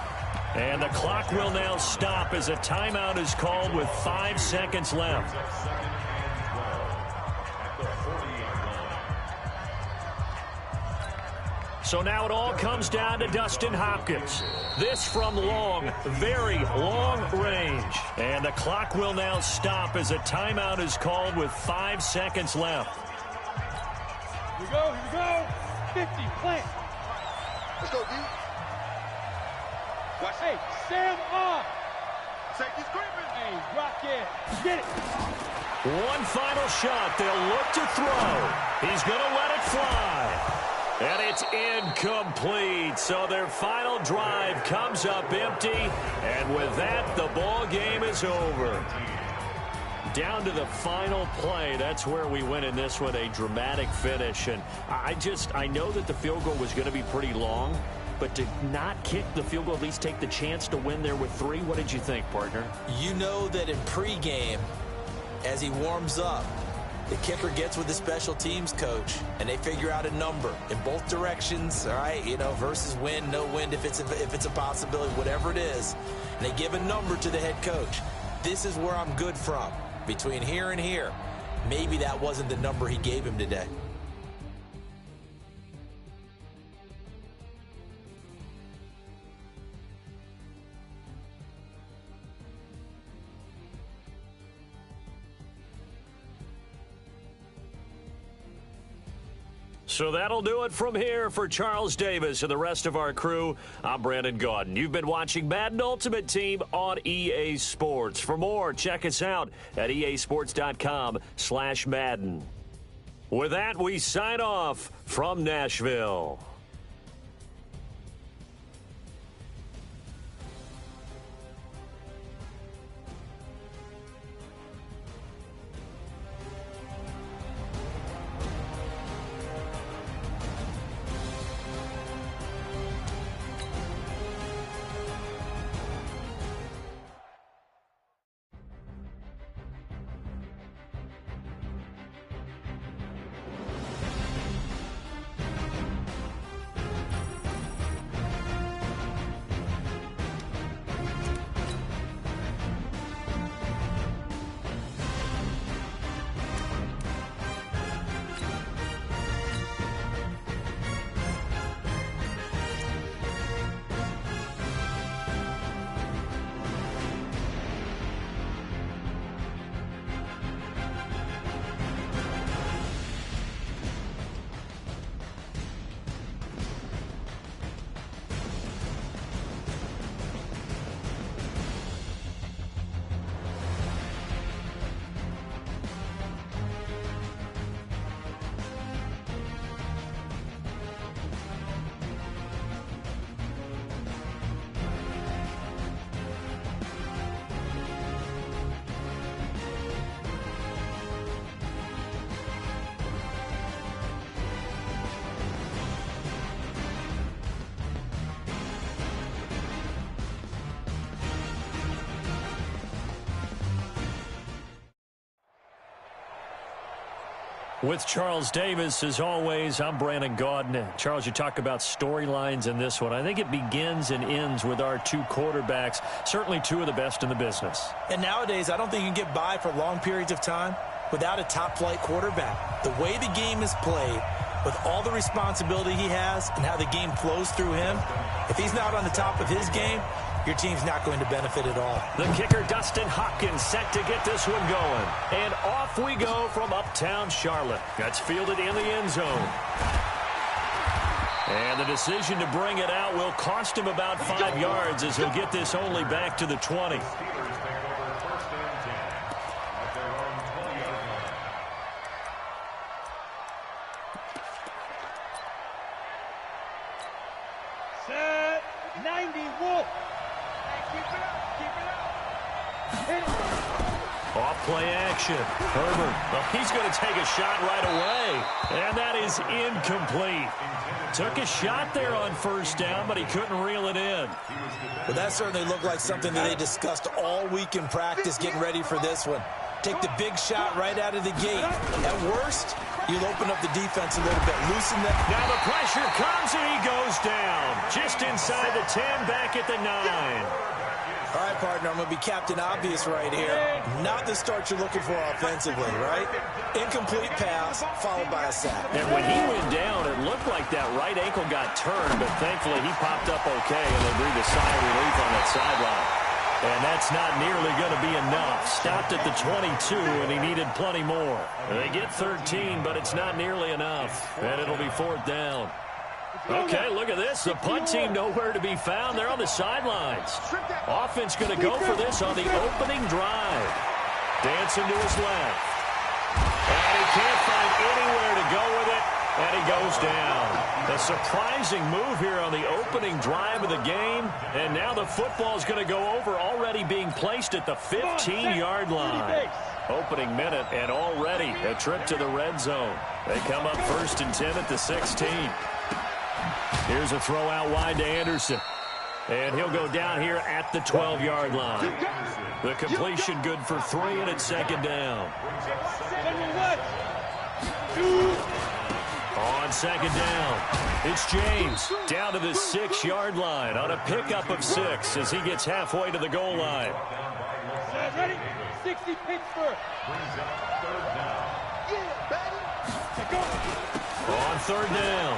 And the clock will now stop as a timeout is called with 5 seconds left. So now it all comes down to Dustin Hopkins. This from long, very long range. And the clock will now stop as a timeout is called with 5 seconds left. Here we go, 50, plant. Let's go, D. Watch. Hey, Sam off. Safety's creeping. Hey, rock it. Get it. One final shot. They'll look to throw. He's going to let it fly. And it's incomplete. So their final drive comes up empty. And with that, the ball game is over. Down to the final play. That's where we win in this one, a dramatic finish. And I know that the field goal was going to be pretty long. but to not kick the field goal, at least take the chance to win there with 3. What did you think, partner? You know that in pregame, as he warms up, the kicker gets with the special teams coach, and they figure out a number in both directions, all right, versus wind, no wind, if it's a possibility, whatever it is. And they give a number to the head coach. This is where I'm good from, between here and here. Maybe that wasn't the number he gave him today. So that'll do it from here for Charles Davis and the rest of our crew. I'm Brandon Gaudin. You've been watching Madden Ultimate Team on EA Sports. For more, check us out at easports.com/Madden. With that, we sign off from Nashville. With Charles Davis, as always, I'm Brandon Gaudin. Charles, you talk about storylines in this one. I think it begins and ends with our 2 quarterbacks, certainly 2 of the best in the business. And nowadays, I don't think you can get by for long periods of time without a top-flight quarterback. The way the game is played, with all the responsibility he has and how the game flows through him, if he's not on the top of his game, your team's not going to benefit at all. The kicker, Dustin Hopkins, set to get this one going. And off we go from uptown Charlotte. That's fielded in the end zone. And the decision to bring it out will cost him about 5 yards as he'll get this only back to the 20. Set 90 Wolf. Off play action. Herbert, well, he's going to take a shot right away. And that is incomplete. Took a shot there on first down, but he couldn't reel it in. Well, that certainly looked like something that they discussed all week in practice getting ready for this one. Take the big shot right out of the gate. At worst, you'll open up the defense a little bit. Loosen that. Now the pressure comes and he goes down. Just inside the 10, back at the 9. All right, partner, I'm going to be Captain Obvious right here. Not the start you're looking for offensively, right? Incomplete pass, followed by a sack. And when he went down, it looked like that right ankle got turned, but thankfully he popped up okay, and they breathed a sigh of relief on that sideline. And that's not nearly going to be enough. Stopped at the 22, and he needed plenty more. They get 13, but it's not nearly enough, and it'll be 4th down. Okay, look at this. The punt team nowhere to be found. They're on the sidelines. Offense going to go for this on the opening drive. Dancing to his left. And he can't find anywhere to go with it, and he goes down. A surprising move here on the opening drive of the game, and now the football is going to go over, already being placed at the 15-yard line. Opening minute, and already a trip to the red zone. They come up 1st and 10 at the 16. Here's a throw out wide to Anderson. And he'll go down here at the 12-yard line. The completion good for 3, and it's second down. On second down, it's James down to the 6-yard line on a pickup of 6 as he gets halfway to the goal line. Ready? 60 Pittsburgh. On third down,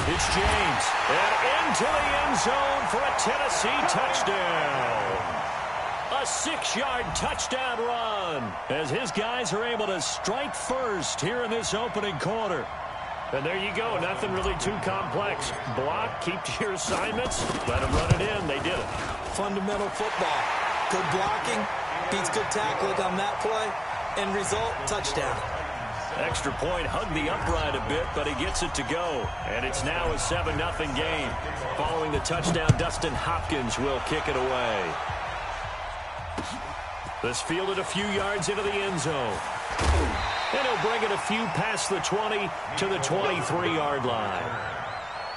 it's James. And into the end zone for a Tennessee touchdown. A 6-yard touchdown run as his guys are able to strike first here in this opening quarter. And there you go. Nothing really too complex. Block, keep to your assignments, let them run it in. They did it. Fundamental football. Good blocking beats good tackling on that play. End result, touchdown. Extra point, hugged the upright a bit, but he gets it to go. And it's now a 7-0 game. Following the touchdown, Dustin Hopkins will kick it away. This fielded a few yards into the end zone. And he'll bring it a few past the 20 to the 23-yard line.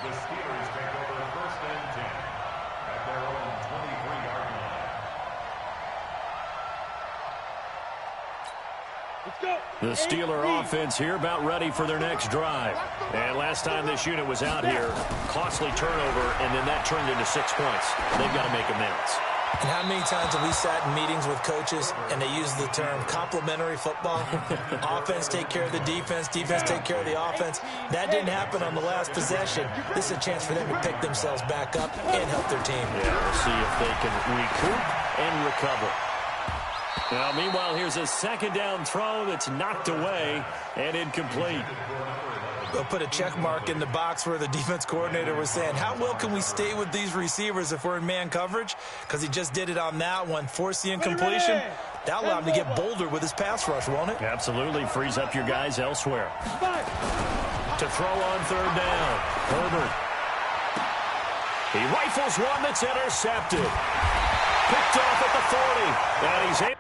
The Steelers take over first and 10 at their own 23-yard line. Let's go. The Steeler offense here about ready for their next drive. And last time this unit was out here, costly turnover, and then that turned into 6 points. They've got to make amends. And how many times have we sat in meetings with coaches and they use the term complementary football? Offense take care of the defense, defense take care of the offense. That didn't happen on the last possession. This is a chance for them to pick themselves back up and help their team. Yeah, we'll see if they can recoup and recover. Now, meanwhile, here's a second down throw that's knocked away and incomplete. They'll put a check mark in the box where the defense coordinator was saying, how well can we stay with these receivers if we're in man coverage? Because he just did it on that one, forced the incompletion. That'll allow him to get bolder with his pass rush, won't it? Absolutely. Frees up your guys elsewhere. To throw on third down, Herbert. He rifles one that's intercepted. Picked off at the 40. And he's able.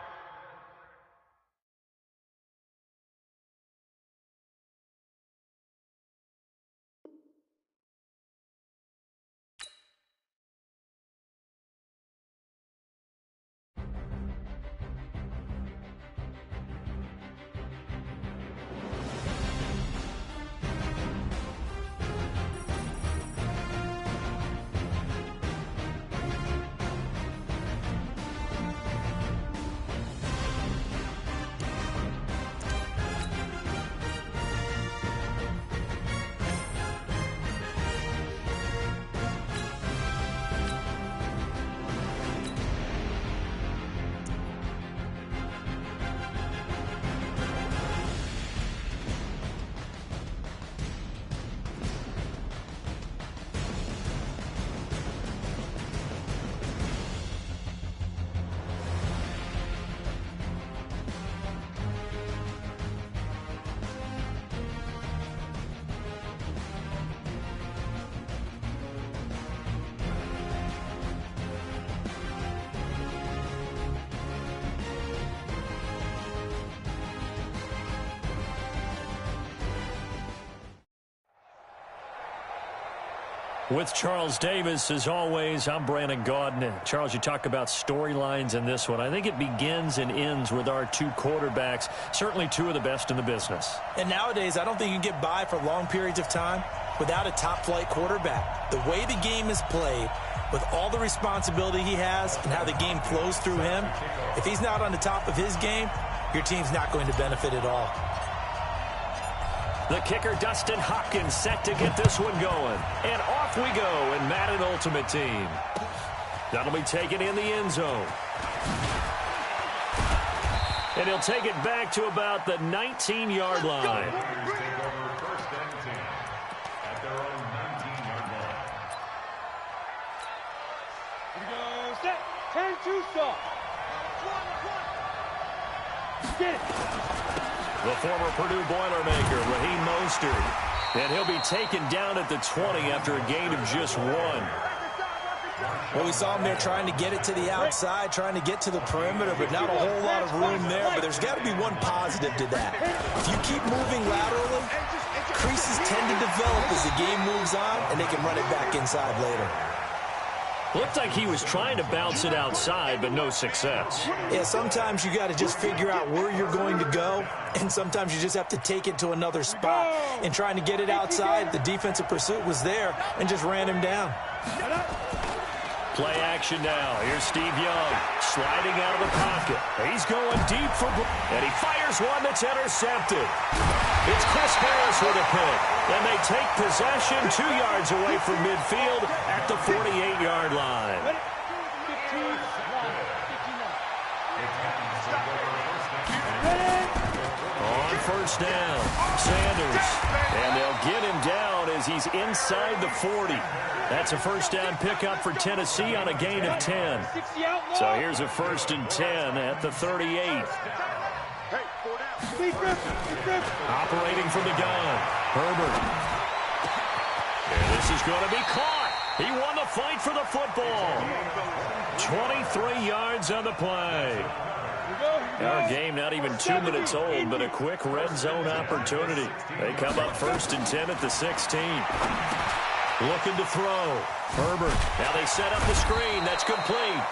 With Charles Davis, as always, I'm Brandon Gaudin. Charles, you talk about storylines in this one. I think it begins and ends with our two quarterbacks, certainly two of the best in the business. And nowadays, I don't think you can get by for long periods of time without a top-flight quarterback. The way the game is played, with all the responsibility he has and how the game flows through him, if he's not on the top of his game, your team's not going to benefit at all. The kicker, Dustin Hopkins, set to get this one going. And off we go in Madden Ultimate Team. That'll be taken in the end zone. And he'll take it back to about the 19-yard line. Take over first and 10 at their own 19-yard line. Here we go. Set. Turn two stop. Get it. The former Purdue Boilermaker, Raheem Mostert. And he'll be taken down at the 20 after a gain of just 1. Well, we saw him there trying to get it to the outside, trying to get to the perimeter, but not a whole lot of room there. But there's got to be one positive to that. If you keep moving laterally, creases tend to develop as the game moves on, and they can run it back inside later. Looked like he was trying to bounce it outside, but no success. Yeah, sometimes you got to just figure out where you're going to go, and sometimes you just have to take it to another spot. And trying to get it outside, the defensive pursuit was there and just ran him down. Play action now. Here's Steve Young sliding out of the pocket. He's going deep for, and he fires one that's intercepted. It's Chris Harris with a pick. And they take possession 2 yards away from midfield at the 48-yard line. On first down, Sanders. And they'll get him down as he's inside the 40. That's a first down pickup for Tennessee on a gain of 10. So here's a 1st and 10 at the 38. Operating from the gun, Herbert. And this is going to be caught. He won the fight for the football. 23 yards on the play. Our game not even 2 minutes old, but a quick red zone opportunity. They come up 1st and 10 at the 16. Looking to throw. Herbert. Now they set up the screen. That's complete.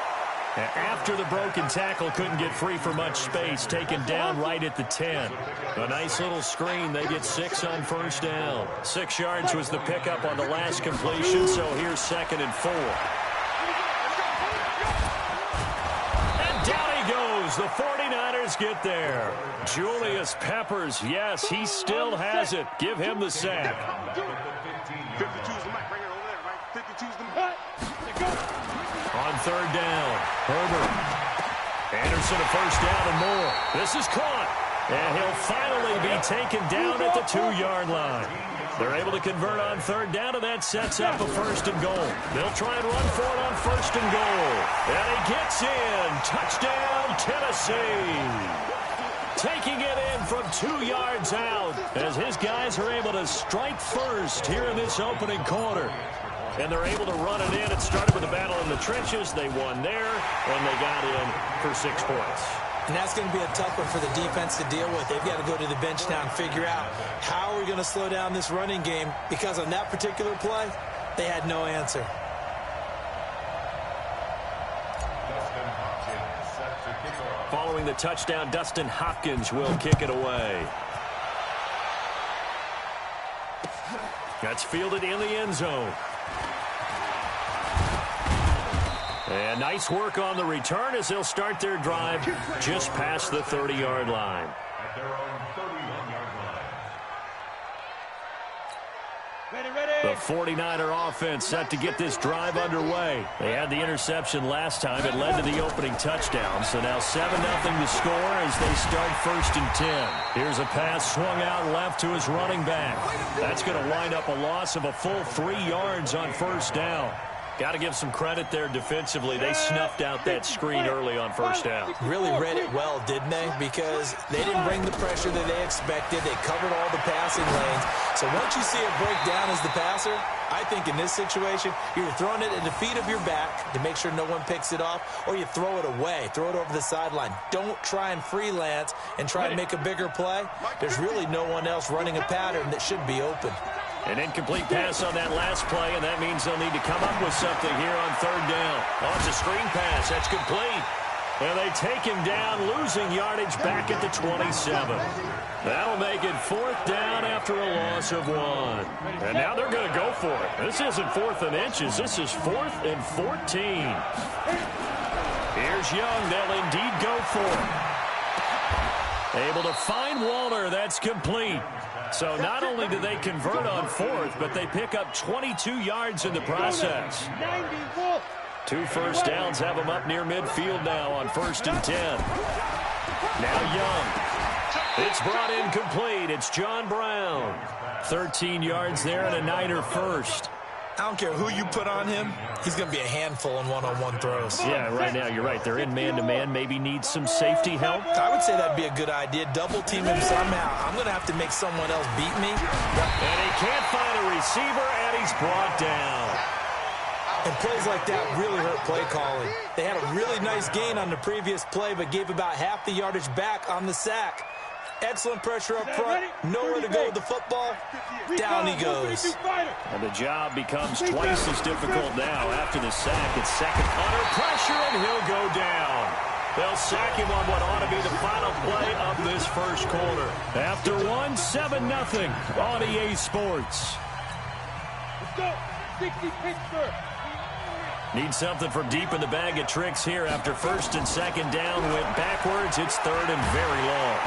After the broken tackle, couldn't get free for much space. Taken down right at the 10. A nice little screen. They get 6 on first down. 6 yards was the pickup on the last completion, so here's 2nd and 4. And down he goes. The 49ers get there. Julius Peppers, yes, he still has it. Give him the sack. 52's the mic right here over there, right? 52's the mic. On third down, Herbert. Anderson a first down and more. This is caught. And he'll finally be taken down at the 2-yard line. They're able to convert on third down, and that sets up a 1st and goal. They'll try and run for it on 1st and goal. And he gets in. Touchdown, Tennessee. Taking it in from 2 yards out as his guys are able to strike first here in this opening quarter. And they're able to run it in. It started with a battle in the trenches. They won there, and they got in for 6 points. And that's going to be a tough one for the defense to deal with. They've got to go to the bench now and figure out how are we going to slow down this running game, because on that particular play, they had no answer. Following the touchdown, Dustin Hopkins will kick it away. That's fielded in the end zone. And nice work on the return as they'll start their drive just past the 30-yard line. At their own 31-yard line. The 49er offense set to get this drive underway. They had the interception last time. It led to the opening touchdown. So now 7-0 to score as they start 1st and 10. Here's a pass swung out left to his running back. That's going to wind up a loss of a full 3 yards on first down. Got to give some credit there defensively. They snuffed out that screen early on first down. Really read it well, didn't they? Because they didn't bring the pressure that they expected. They covered all the passing lanes. So once you see it break down as the passer, I think in this situation, you're throwing it at the feet of your back to make sure no one picks it off, or you throw it away, throw it over the sideline. Don't try and freelance and try and make a bigger play. There's really no one else running a pattern that should be open. An incomplete pass on that last play, and that means they'll need to come up with something here on third down. Oh, it's a screen pass. That's complete. And they take him down, losing yardage back at the 27. That'll make it 4th down after a loss of 1. And now they're going to go for it. This isn't 4th and inches. This is 4th and 14. Here's Young. They'll indeed go for it. Able to find Waller. That's complete. So not only do they convert on 4th, but they pick up 22 yards in the process. 2 first downs have them up near midfield now on 1st and 10. Now Young. It's brought in complete. It's John Brown. 13 yards there and a Niner first. I don't care who you put on him. He's going to be a handful in one-on-one throws. Yeah, right now you're right. They're in man-to-man. Maybe needs some safety help. I would say that'd be a good idea. Double team him somehow. I'm going to have to make someone else beat me. And he can't find a receiver, and he's brought down. And plays like that really hurt play calling. They had a really nice gain on the previous play, but gave about half the yardage back on the sack. Excellent pressure up front. Nowhere to go with the football. Down he goes. And the job becomes twice as difficult now. After the sack, it's second under pressure, and he'll go down. They'll sack him on what ought to be the final play of this first quarter. After one, 7-0 on EA Sports. Let's go. 60 Pittsburgh. Need something for deep in the bag of tricks here. After first and second down went backwards, it's third and very long.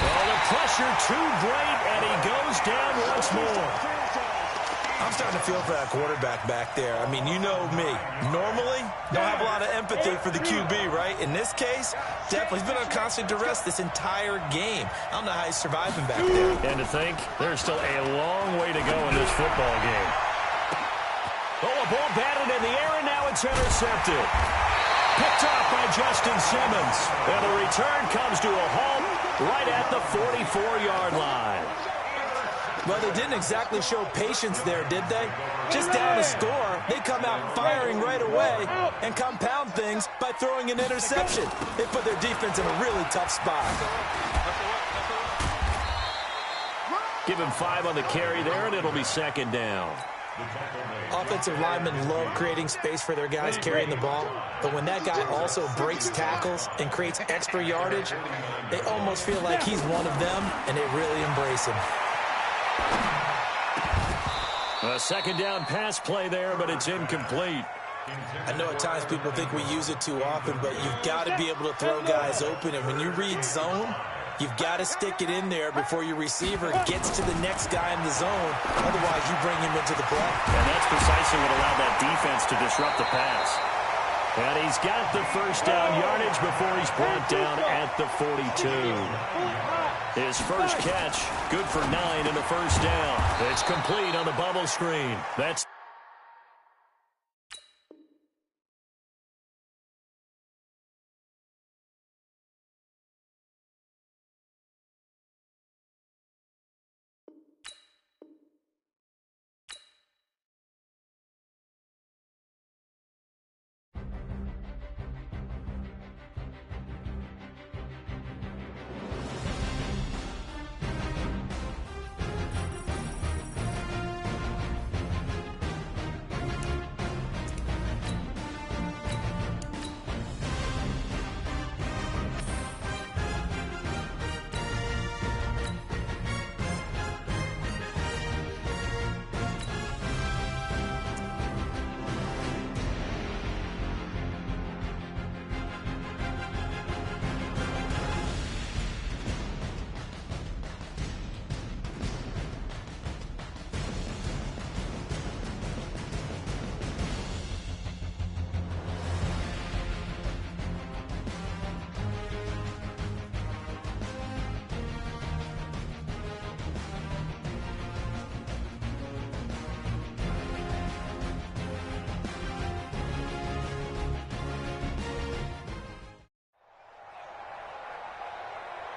Oh, the pressure too great, and he goes down once more. I'm starting to feel for that quarterback back there. I mean, you know me. Normally, don't have a lot of empathy for the QB, right? In this case, definitely he's been on constant duress this entire game. I don't know how he's surviving back there. And to think, there's still a long way to go in this football game. Oh, a ball batted in the air, and now it's intercepted. Picked off by Justin Simmons. And the return comes to a halt right at the 44-yard line. Well, they didn't exactly show patience there, did they? Just down a score, they come out firing right away and compound things by throwing an interception. They put their defense in a really tough spot. Give him 5 on the carry there, and it'll be second down. Offensive linemen love creating space for their guys carrying the ball, but when that guy also breaks tackles and creates extra yardage, they almost feel like he's one of them, and they really embrace him. A second down pass play there, but it's incomplete. I know at times people think we use it too often, but you've got to be able to throw guys open, and when you read zone, you've got to stick it in there before your receiver gets to the next guy in the zone. Otherwise, you bring him into the play. And that's precisely what allowed that defense to disrupt the pass. And he's got the first down yardage before he's brought down at the 42. His first catch, good for 9 and a first down. It's complete on the bubble screen. That's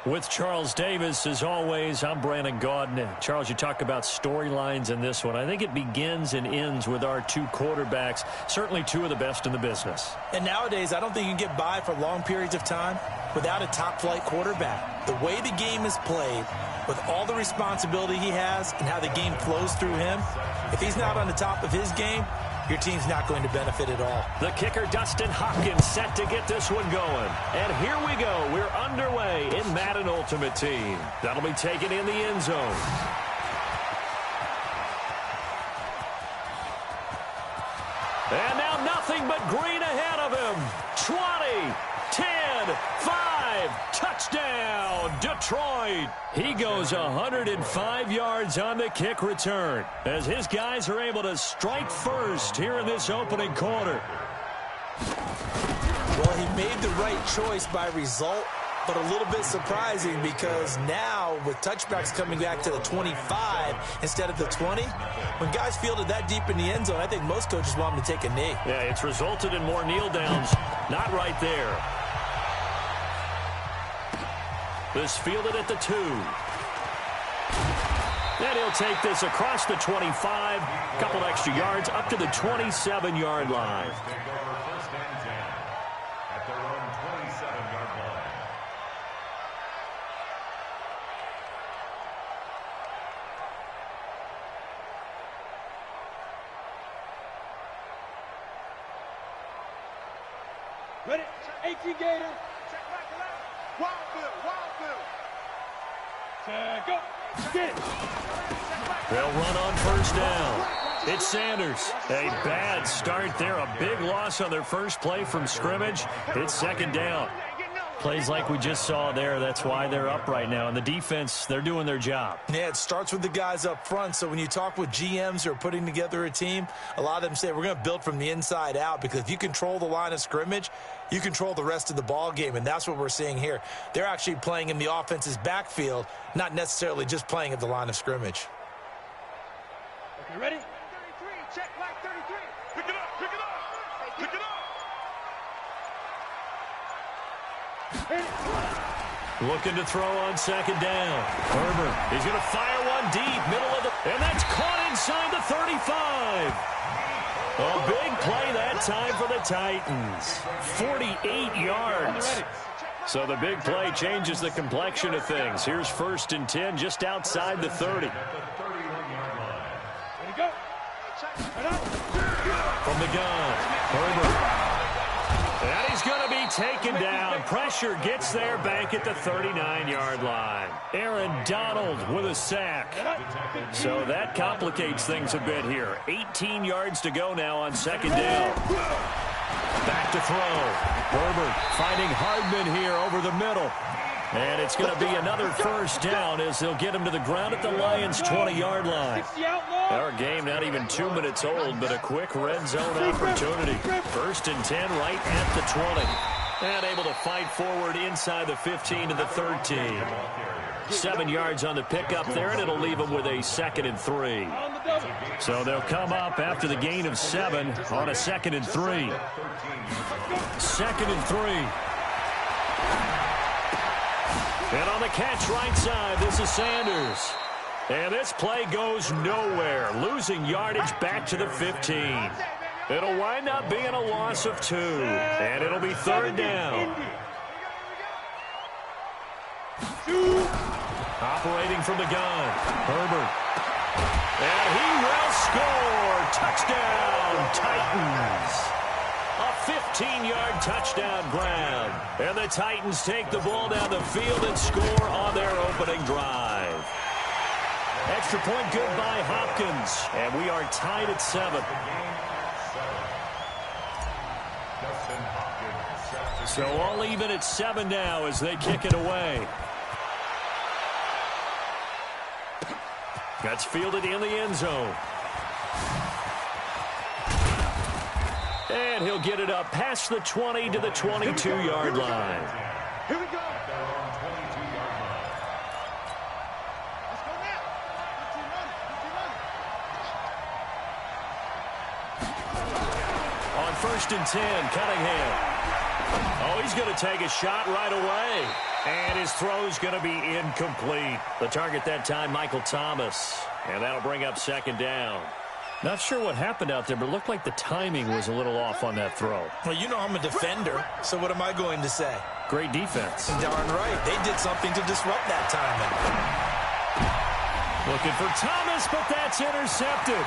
with Charles Davis, as always, I'm Brandon Gaudin. Charles, you talk about storylines in this one. I think it begins and ends with our two quarterbacks, certainly two of the best in the business. And nowadays, I don't think you can get by for long periods of time without a top-flight quarterback. The way the game is played, with all the responsibility he has and how the game flows through him, if he's not on the top of his game, your team's not going to benefit at all. The kicker, Dustin Hopkins, set to get this one going. And here we go. We're underway in Madden Ultimate Team. That'll be taken in the end zone. And now nothing but green ahead of him. 20, 10, 5, touchdown, Detroit. He goes 105 yards on the kick return as his guys are able to strike first here in this opening quarter. Well, he made the right choice by result, but a little bit surprising because now with touchbacks coming back to the 25 instead of the 20, when guys fielded that deep in the end zone, I think most coaches want them to take a knee. Yeah, it's resulted in more kneel downs. Not right there. This fielded at the 2. And he'll take this across the 25, a couple extra yards up to the 27-yard line. Take over first and 10 at their own 27-yard line. Ready? 18 Gator. Wild Bill, Wild Bill. Check up. Get it. They'll run on first down. It's Sanders. A bad start there. A big loss on their first play from scrimmage. It's second down. Plays like we just saw there. That's why they're up right now. And the defense, they're doing their job. Yeah, it starts with the guys up front. So when you talk with GMs who are putting together a team, a lot of them say we're going to build from the inside out, because if you control the line of scrimmage, you control the rest of the ball game, and that's what we're seeing here. They're actually playing in the offense's backfield, not necessarily just playing at the line of scrimmage. Okay, ready? 33, check like 33. Pick it up, pick it up, pick it up. Looking to throw on second down. Herbert, he's going to fire one deep, middle of the, and that's caught inside the 35. A big play that time for the Titans. 48 yards. So the big play changes the complexion of things. Here's first and 10 just outside the 30. Ready, go. From the gun, Herbert. And he's going to be taken down. Pressure gets there back at the 39-yard line. Aaron Donald with a sack. So that complicates things a bit here. 18 yards to go now on second down. Back to throw. Herbert finding Hardman here over the middle. And it's going to be another first down as they'll get him to the ground at the Lions' 20-yard line. Our game not even 2 minutes old, but a quick red zone opportunity. First and 10 right at the 20. And able to fight forward inside the 15 to the 13. 7 yards on the pickup there, and it'll leave them with a second and 3. So they'll come up after the gain of 7 on a second and 3. Second and 3. And on the catch right side, this is Sanders. And this play goes nowhere, losing yardage back to the 15. It'll wind up being a loss of 2, and it'll be third down. Operating from the gun, Herbert. And he will score. Touchdown, Titans. A 15-yard touchdown grab. And the Titans take the ball down the field and score on their opening drive. Extra point good by Hopkins. And we are tied at 7. So all even at 7 now as they kick it away. That's fielded in the end zone. And he'll get it up past the 20 to the 22-yard line. Here we go. On first and 10, Cunningham. Oh, he's going to take a shot right away. And his throw's going to be incomplete. The target that time, Michael Thomas. And that'll bring up second down. Not sure what happened out there, but it looked like the timing was a little off on that throw. Well, you know I'm a defender, so what am I going to say? Great defense. Darn right. They did something to disrupt that timing. Looking for Thomas, but that's intercepted.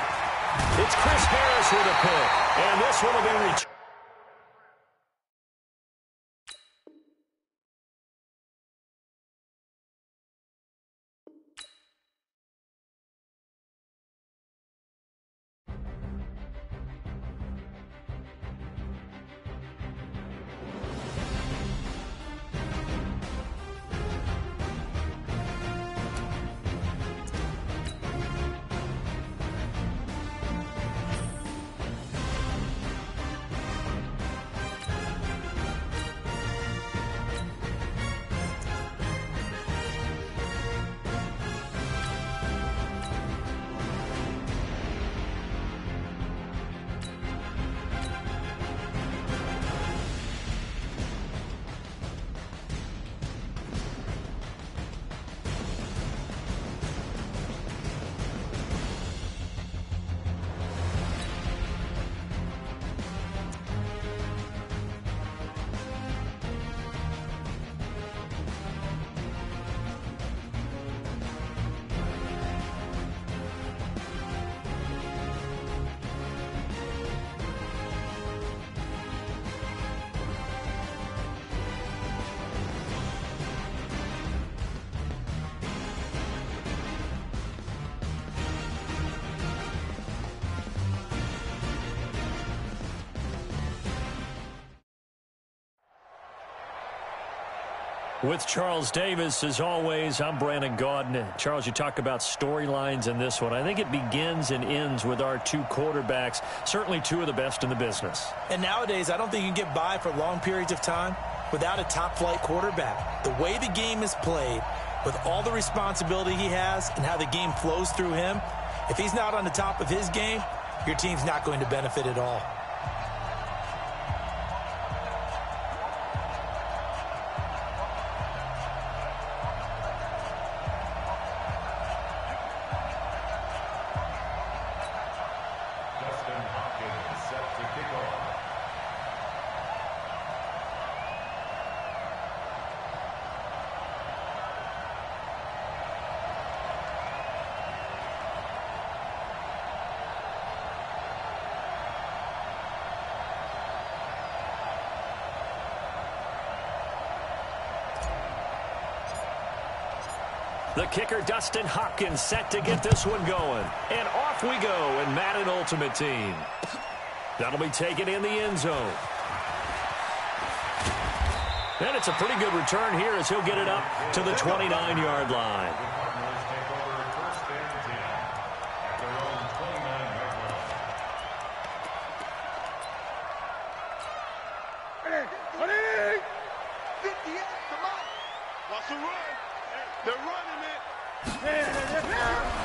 It's Chris Harris with a pick. And this one will be returned. With Charles Davis, as always, I'm Brandon Gaudin. Charles, you talk about storylines in this one. I think it begins and ends with our two quarterbacks, certainly two of the best in the business. And nowadays, I don't think you can get by for long periods of time without a top-flight quarterback. The way the game is played, with all the responsibility he has and how the game flows through him, if he's not on the top of his game, your team's not going to benefit at all. The kicker, Dustin Hopkins, set to get this one going. And off we go in Madden Ultimate Team. That'll be taken in the end zone. And it's a pretty good return here as he'll get it up to the 29-yard line.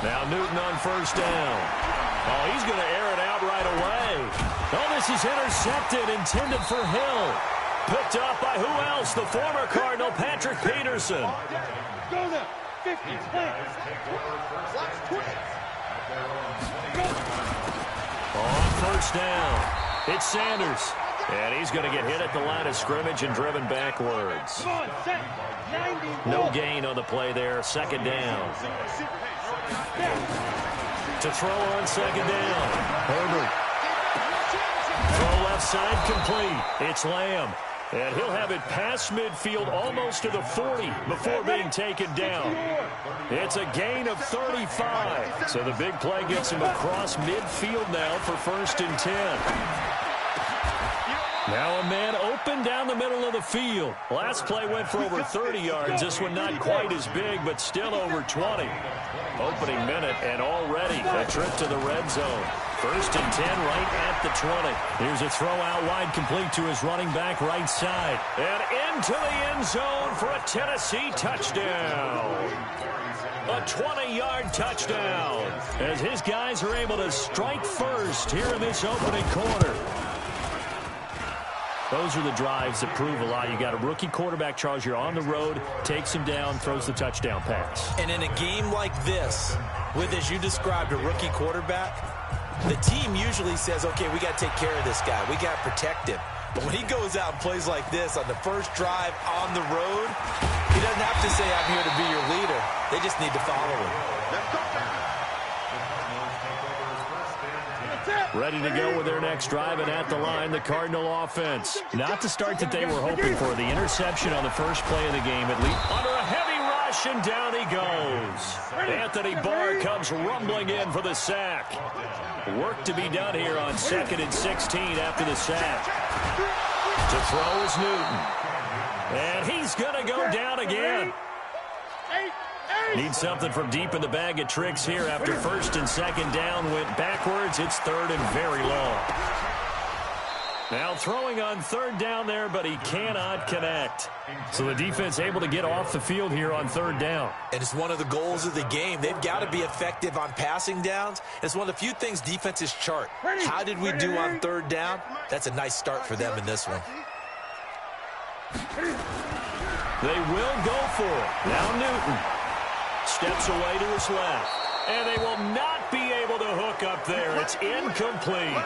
Now Newton on first down. Oh, he's going to air it out right away. Oh, this is intercepted, intended for Hill. Picked up by who else? The former Cardinal, Patrick Peterson. Go now. 50, On first down, it's Sanders. And he's going to get hit at the line of scrimmage and driven backwards. Come on, set. 90. No gain on the play there. Second down. To throw on second down. Herbert. Throw left side complete. It's Lamb. And he'll have it past midfield almost to the 40 before being taken down. It's a gain of 35. So the big play gets him across midfield now for first and 10. Now a man open down the middle of the field. Last play went for over 30 yards. This one not quite as big, but still over 20. Opening minute, and already a trip to the red zone. First and 10 right at the 20. Here's a throw out wide, complete to his running back right side. And into the end zone for a Tennessee touchdown. A 20-yard touchdown as his guys are able to strike first here in this opening quarter. Those are the drives that prove a lot. You got a rookie quarterback, Charles. You're on the road, takes him down, throws the touchdown pass. And in a game like this, with, as you described, a rookie quarterback, the team usually says, okay, we got to take care of this guy. We got to protect him. But when he goes out and plays like this on the first drive on the road, he doesn't have to say, I'm here to be your leader. They just need to follow him. Ready to go with their next drive, and at the line, the Cardinal offense. Not the start that they were hoping for. The interception on the first play of the game, at least under a heavy rush, and down he goes. Anthony Barr comes rumbling in for the sack. Work to be done here on 2nd and 16 after the sack. To throw is Newton. And he's going to go down again. Need something from deep in the bag of tricks here after first and second down went backwards. It's third and very long. Now throwing on third down there, but he cannot connect. So the defense able to get off the field here on third down. And it's one of the goals of the game. They've got to be effective on passing downs. It's one of the few things defenses chart. How did we do on third down? That's a nice start for them in this one. They will go for it. Now Newton steps away to his left. And they will not be able to hook up there. It's incomplete.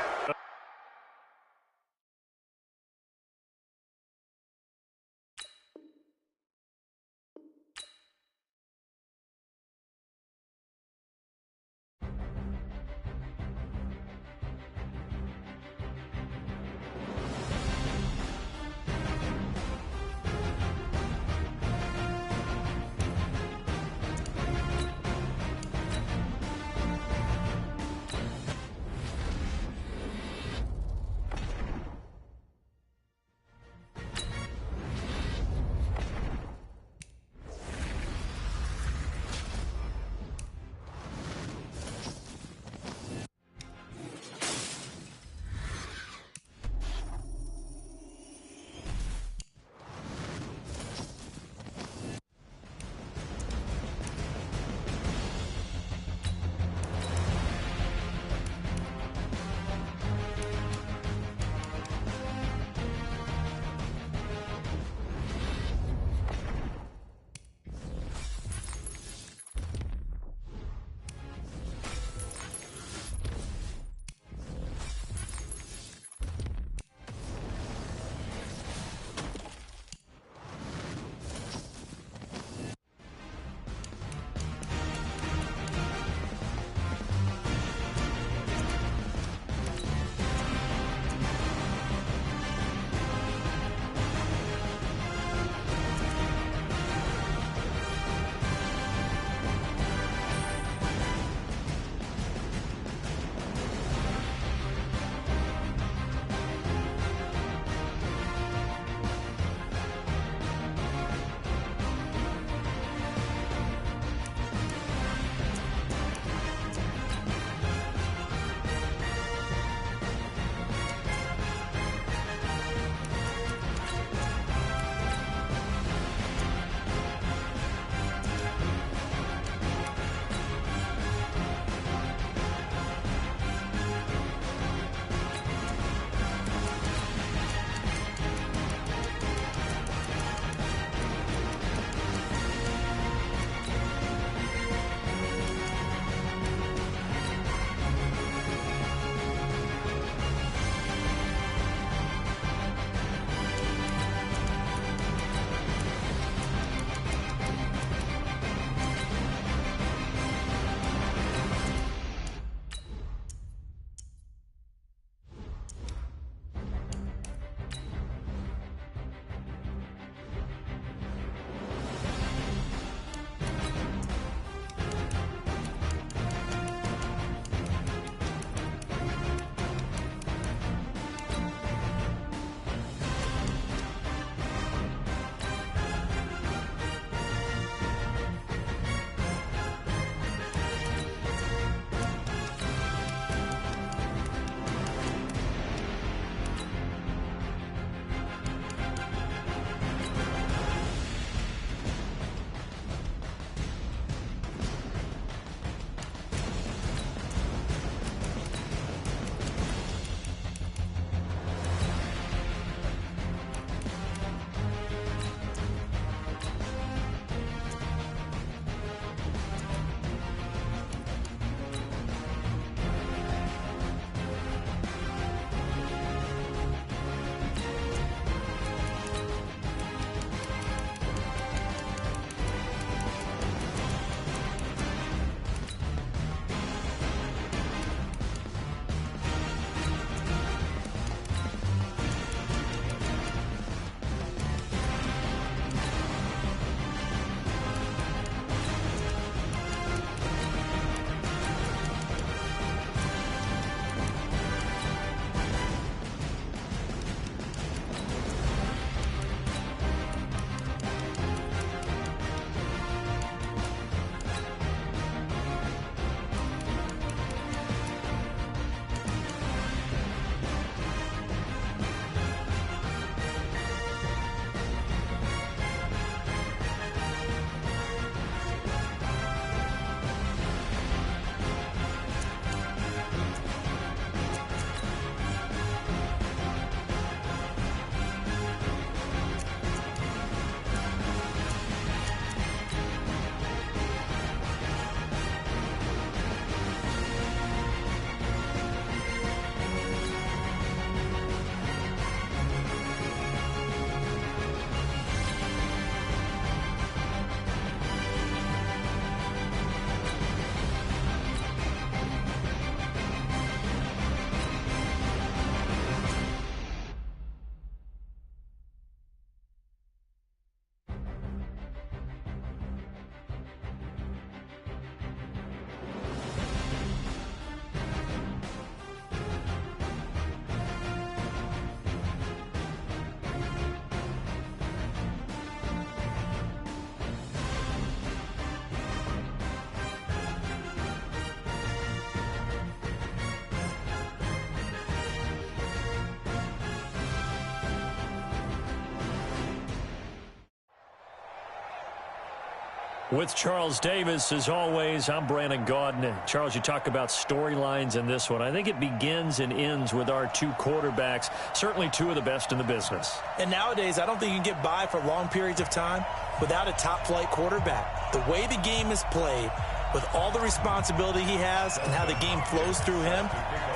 With Charles Davis, as always, I'm Brandon Gaudin. Charles, you talk about storylines in this one. I think it begins and ends with our two quarterbacks, certainly two of the best in the business. And nowadays, I don't think you can get by for long periods of time without a top-flight quarterback. The way the game is played, with all the responsibility he has and how the game flows through him,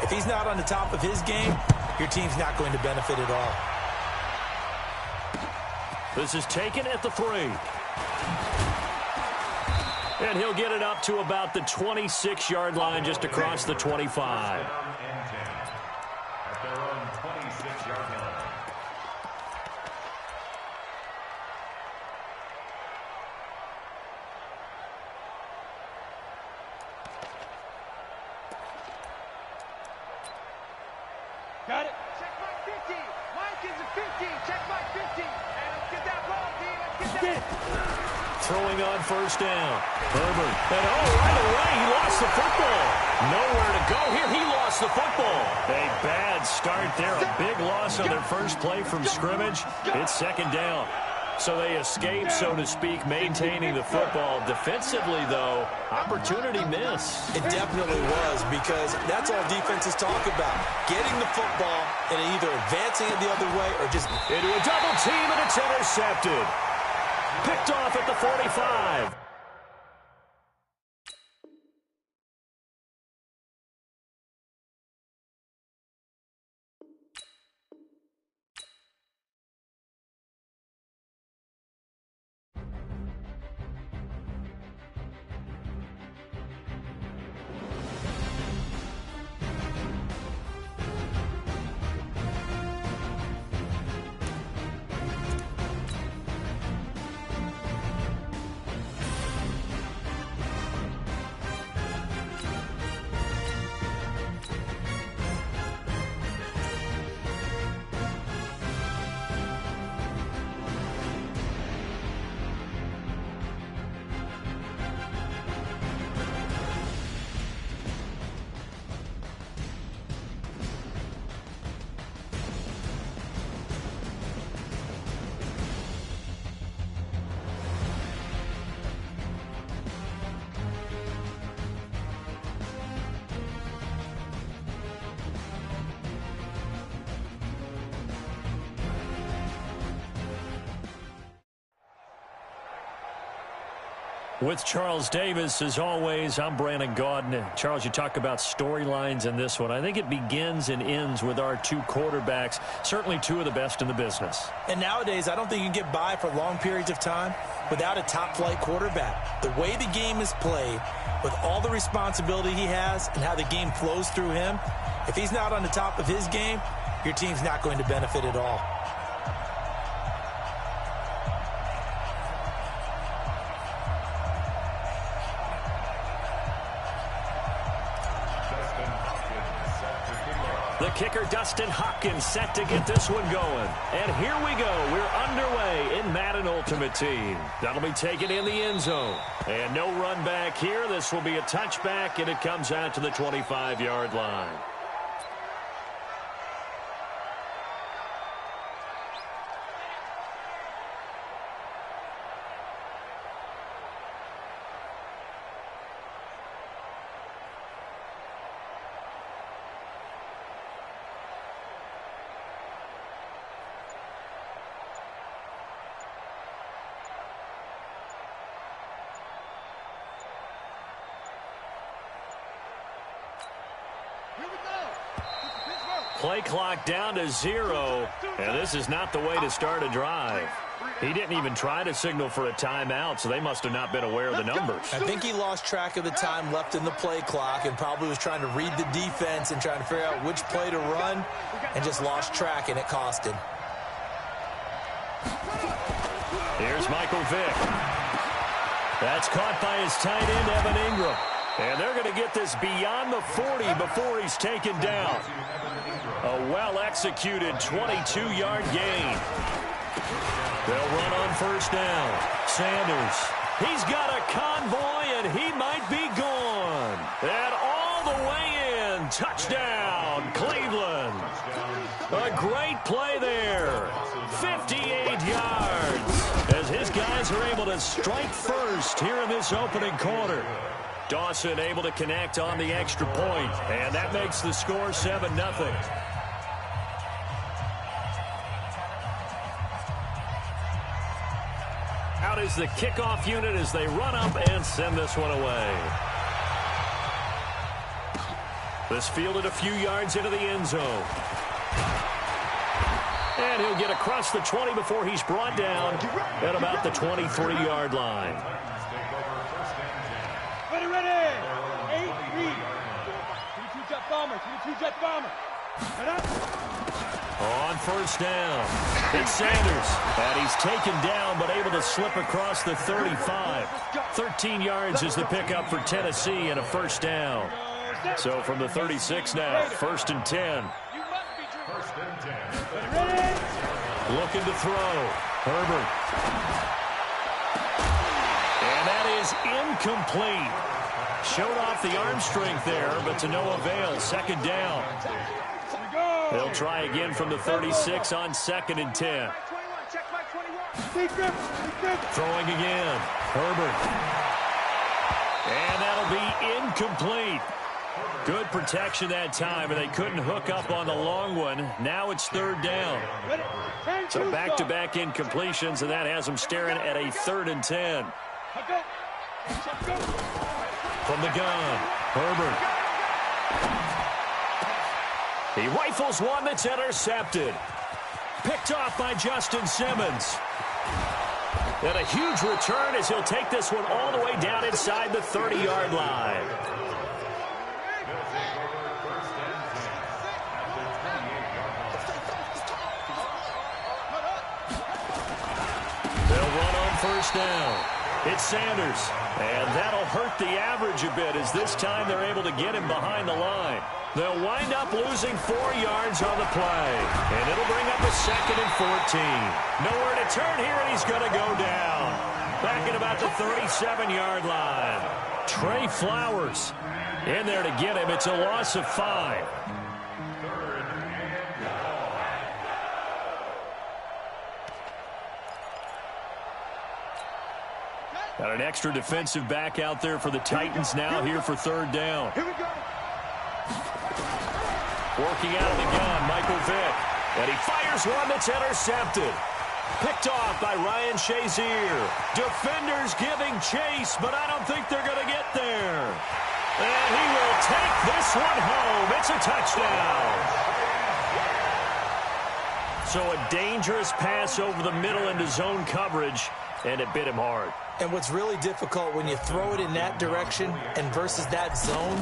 if he's not on the top of his game, your team's not going to benefit at all. This is taken at the 3. And he'll get it up to about the 26-yard line, just across the 25. At their own 26-yard line. Got it. Check back 50. Mike is a 50. Check back 50. And let's get that ball, D. Let's get that. Throwing on first down. Herbert. And right away, he lost the football. Nowhere to go here. He lost the football. A bad start there. A big loss on their first play from scrimmage. It's second down. So they escape, so to speak, maintaining the football. Defensively, though, opportunity miss. It definitely was, because that's all defenses talk about. Getting the football and either advancing it the other way or just into a double team, and it's intercepted. Picked off at the 45. With Charles Davis, as always, I'm Brandon Gaudin. Charles, you talk about storylines in this one. I think it begins and ends with our two quarterbacks, certainly two of the best in the business. And nowadays, I don't think you can get by for long periods of time without a top-flight quarterback. The way the game is played, with all the responsibility he has and how the game flows through him, if he's not on the top of his game, your team's not going to benefit at all. The kicker, Dustin Hopkins, set to get this one going. And here we go. We're underway in Madden Ultimate Team. That'll be taken in the end zone. And no run back here. This will be a touchback, and it comes out to the 25-yard line. Play clock down to 0, and this is not the way to start a drive. He didn't even try to signal for a timeout, so they must have not been aware of the numbers. I think he lost track of the time left in the play clock and probably was trying to read the defense and trying to figure out which play to run and just lost track, and it cost him. Here's Michael Vick. That's caught by his tight end, Evan Ingram. And they're going to get this beyond the 40 before he's taken down. A well-executed 22-yard gain. They'll run on first down. Sanders. He's got a convoy, and he might be gone. And all the way in. Touchdown, Cleveland. A great play there. 58 yards as his guys Cowboys are able to strike first here in this opening quarter. Dawson able to connect on the extra point, and that makes the score 7-0. Out is the kickoff unit as they run up and send this one away. This fielded a few yards into the end zone. And he'll get across the 20 before he's brought down at about the 23-yard line. Ready. 8, read. 22-jet bomber. 22-jet bomber. On first down, it's Sanders. And he's taken down but able to slip across the 35. 13 yards is the pickup for Tennessee and a first down. So from the 36 now, 1st and 10. Looking to throw. Herbert. And that is incomplete. Showed off the arm strength there, but to no avail. 2nd down. They'll try again from the 36 on 2nd and 10. Throwing again. Herbert. And that'll be incomplete. Good protection that time, and they couldn't hook up on the long one. Now it's 3rd down. So back-to-back incompletions, and that has them staring at a 3rd and 10. From the gun, Herbert. He rifles one that's intercepted. Picked off by Justin Simmons. And a huge return as he'll take this one all the way down inside the 30-yard line. They'll run on first down. It's Sanders. And that'll hurt the average a bit as this time they're able to get him behind the line. They'll wind up losing 4 yards on the play. And it'll bring up a 2nd and 14. Nowhere to turn here, and he's going to go down. Back at about the 37-yard line. Trey Flowers in there to get him. It's a loss of 5. Got an extra defensive back out there for the Titans now here for 3rd down. Here we go. Working out of the gun, Michael Vick. And he fires one that's intercepted. Picked off by Ryan Shazier. Defenders giving chase, but I don't think they're going to get there. And he will take this one home. It's a touchdown. So a dangerous pass over the middle into zone coverage, and it bit him hard. And what's really difficult when you throw it in that direction and versus that zone,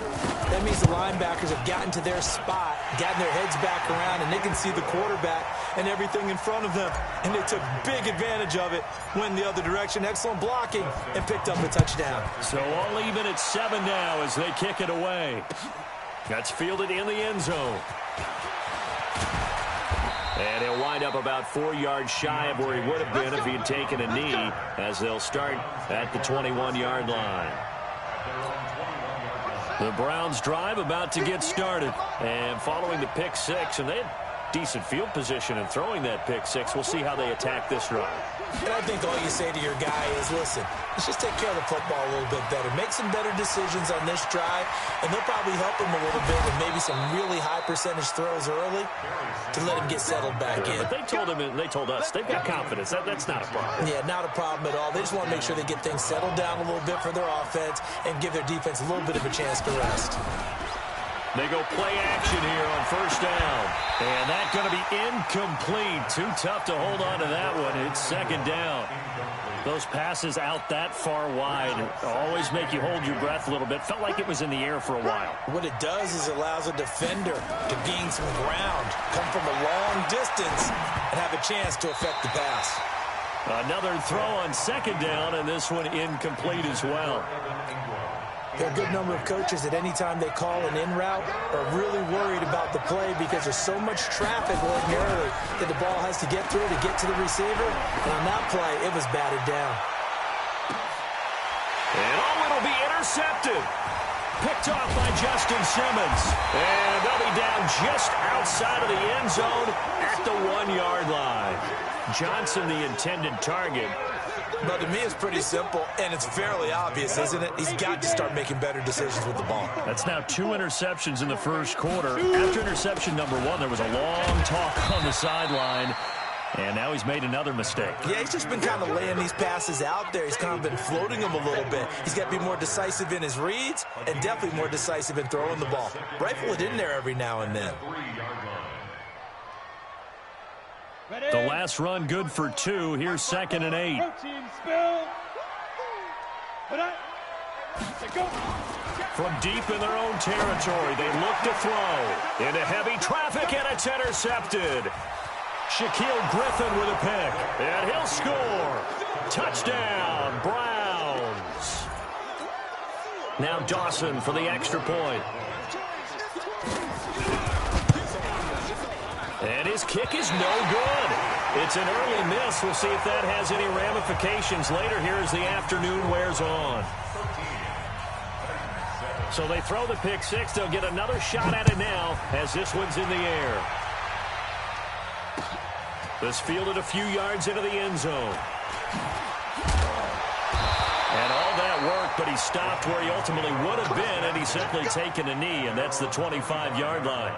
that means the linebackers have gotten to their spot, gotten their heads back around, and they can see the quarterback and everything in front of them. And they took big advantage of it, went the other direction, excellent blocking, and picked up a touchdown. So all even at 7 now as they kick it away. That's fielded in the end zone. And he'll wind up about 4 yards shy of where he would have been if he had taken a knee, as they'll start at the 21-yard line. The Browns drive about to get started. And following the pick six, and they had decent field position in throwing that pick six. We'll see how they attack this drive. And I think all you say to your guy is, listen, let's just take care of the football a little bit better. Make some better decisions on this drive, and they'll probably help him a little bit with maybe some really high percentage throws early to let him get settled back in. But they told him, and they told us, they've got confidence. That's not a problem. Yeah, not a problem at all. They just want to make sure they get things settled down a little bit for their offense and give their defense a little bit of a chance to rest. They go play action here on first down. And that's going to be incomplete. Too tough to hold on to that one. It's second down. Those passes out that far wide always make you hold your breath a little bit. Felt like it was in the air for a while. What it does is allows a defender to gain some ground, come from a long distance, and have a chance to affect the pass. Another throw on second down, and this one incomplete as well. There are a good number of coaches that any time they call an in route are really worried about the play because there's so much traffic ordinarily that the ball has to get through to get to the receiver. And on that play, it was batted down. And it'll be intercepted. Picked off by Justin Simmons. And they'll be down just outside of the end zone at the 1-yard line. Johnson, the intended target. But to me, it's pretty simple, and it's fairly obvious, isn't it? He's got to start making better decisions with the ball. That's now 2 interceptions in the first quarter. After interception number 1, there was a long talk on the sideline, and now he's made another mistake. Yeah, he's just been kind of laying these passes out there. He's kind of been floating them a little bit. He's got to be more decisive in his reads and definitely more decisive in throwing the ball. Rifle it in there every now and then. The last run good for 2. Here's 2nd and 8. From deep in their own territory, they look to throw. Into heavy traffic, and it's intercepted. Shaquille Griffin with a pick, and he'll score. Touchdown, Browns. Now Dawson for the extra point. And his kick is no good. It's an early miss. We'll see if that has any ramifications later here as the afternoon wears on. So they throw the pick 6. They'll get another shot at it now as this one's in the air. This fielded a few yards into the end zone. And all that work, but he stopped where he ultimately would have been, and he's simply taken a knee, and that's the 25-yard line.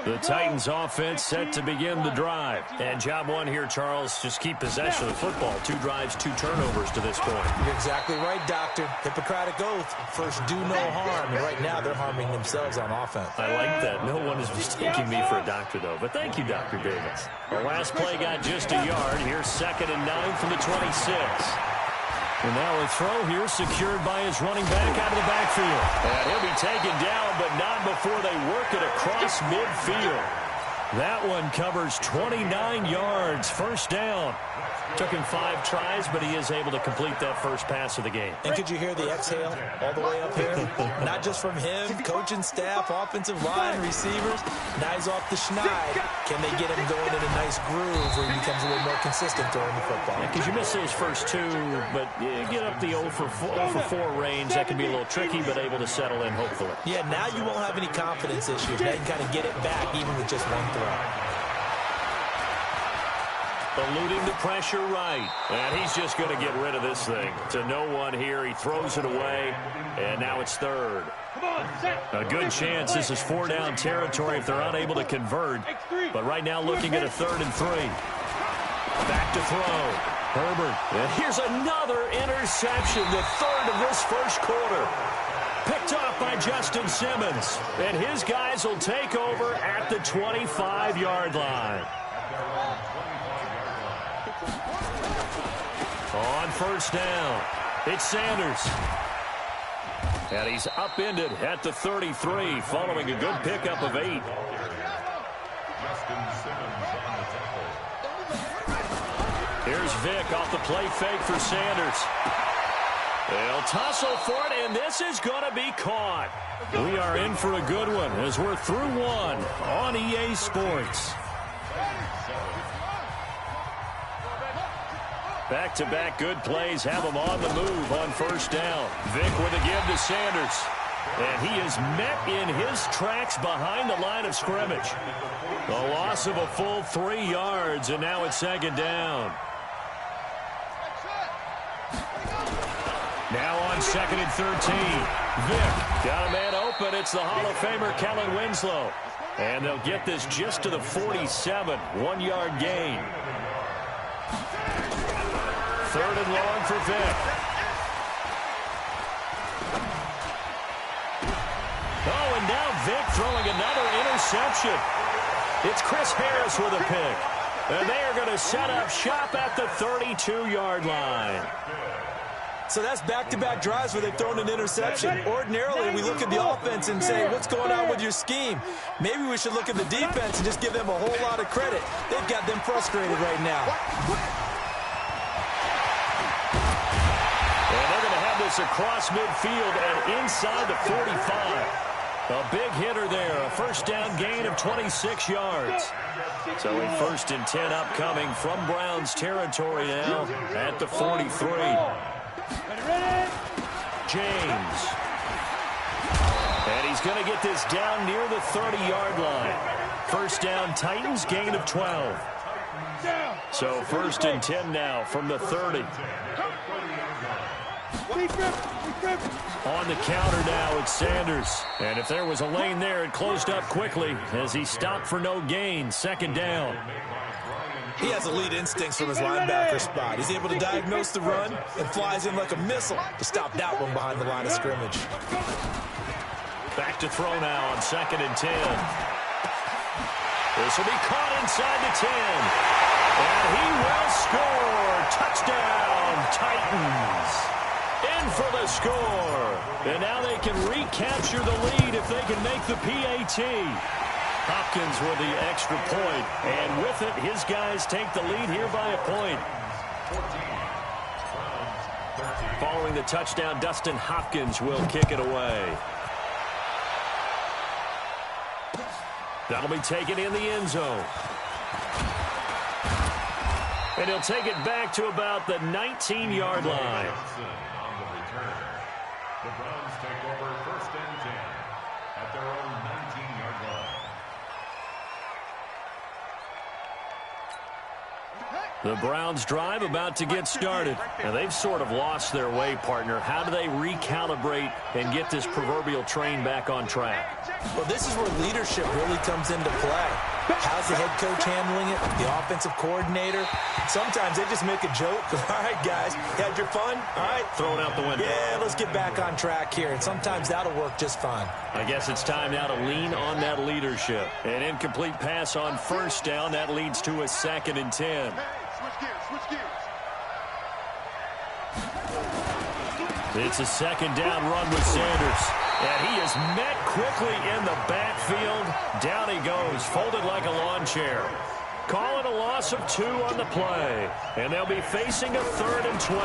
The Titans offense set to begin the drive. And job 1 here, Charles, just keep possession of the football. 2 drives, 2 turnovers to this point. You're exactly right, Doctor. Hippocratic oath. First, do no harm. And right now, they're harming themselves on offense. I like that. No one is mistaking me for a doctor, though. But thank you, Dr. Davis. The last play got just a yard. Here's 2nd and 9 from the 26. And now a throw here secured by his running back out of the backfield. And he'll be taken down, but not before they work it across midfield. That one covers 29 yards. First down. Took him 5 tries, but he is able to complete that first pass of the game. And could you hear the exhale all the way up here? Not just from him, coaching staff, offensive line, receivers. Now he's off the schneid. Can they get him going in a nice groove where he becomes a little more consistent throwing the football? Because you miss those first 2, but get up the 0 for 4 range. That can be a little tricky, but able to settle in, hopefully. Yeah, now you won't have any confidence issues. Now you can kind of get it back even with just 1 throw. Eluding the pressure right. And he's just going to get rid of this thing. To no one here. He throws it away. And now it's 3rd. A good chance this is 4-down territory if they're unable to convert. But right now looking at a 3rd and 3. Back to throw. Herbert. And here's another interception. The 3rd of this first quarter. Picked off by Justin Simmons. And his guys will take over at the 25-yard line. On first down, it's Sanders. And he's upended at the 33 following a good pickup of 8. Here's Vick off the play fake for Sanders. They'll tussle for it, and this is going to be caught. We are in for a good one as we're through 1 on EA Sports. Back-to-back good plays have him on the move on first down. Vick with a give to Sanders. And he is met in his tracks behind the line of scrimmage. The loss of a full 3 yards, and now it's 2nd down. Now on 2nd and 13. Vick got a man open. It's the Hall of Famer Kellen Winslow. And they'll get this just to the 47. 1-yard gain. 3rd and long for Vick. Oh, and now Vick throwing another interception. It's Chris Harris with a pick. And they are going to set up shop at the 32-yard line. So that's back-to-back drives where they've thrown an interception. Ordinarily, we look at the offense and say, what's going on with your scheme? Maybe we should look at the defense and just give them a whole lot of credit. They've got them frustrated right now. And they're going to have this across midfield and inside the 45. A big hitter there. A first down gain of 26 yards. So a 1st and 10 upcoming from Browns territory now at the 43. James. And he's going to get this down near the 30-yard line. First down, Titans, gain of 12. So 1st and 10 now from the 30. On the counter now, it's Sanders. And if there was a lane there, it closed up quickly as he stopped for no gain. 2nd down. He has elite instincts from his linebacker spot. He's able to diagnose the run and flies in like a missile to stop that one behind the line of scrimmage. Back to throw now on 2nd and 10. This will be caught inside the 10. And he will score. Touchdown, Titans. In for the score. And now they can recapture the lead if they can make the PAT. Hopkins with the extra point. And with it, his guys take the lead here by a point. Following the touchdown, Dustin Hopkins will kick it away. That'll be taken in the end zone. And he'll take it back to about the 19-yard line. On the return, the Browns take over 1st and 10 at their own 19-yard line. The Browns drive about to get started. And they've sort of lost their way, partner. How do they recalibrate and get this proverbial train back on track? Well, this is where leadership really comes into play. How's the head coach handling it? The offensive coordinator? Sometimes they just make a joke. All right, guys, you had your fun? All right. Throw it out the window. Yeah, let's get back on track here. And sometimes that'll work just fine. I guess it's time now to lean on that leadership. An incomplete pass on 1st down. That leads to a 2nd and 10. Switch gears. It's a 2nd down run with Sanders. And he is met quickly in the backfield. Down he goes, folded like a lawn chair. Call it a loss of 2 on the play. And they'll be facing a 3rd and 12.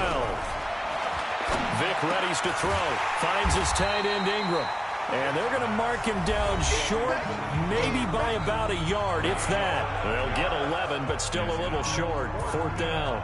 Vic readies to throw. Finds his tight end Ingram. And they're going to mark him down short, maybe by about a yard, if that. They'll get 11, but still a little short. 4th down.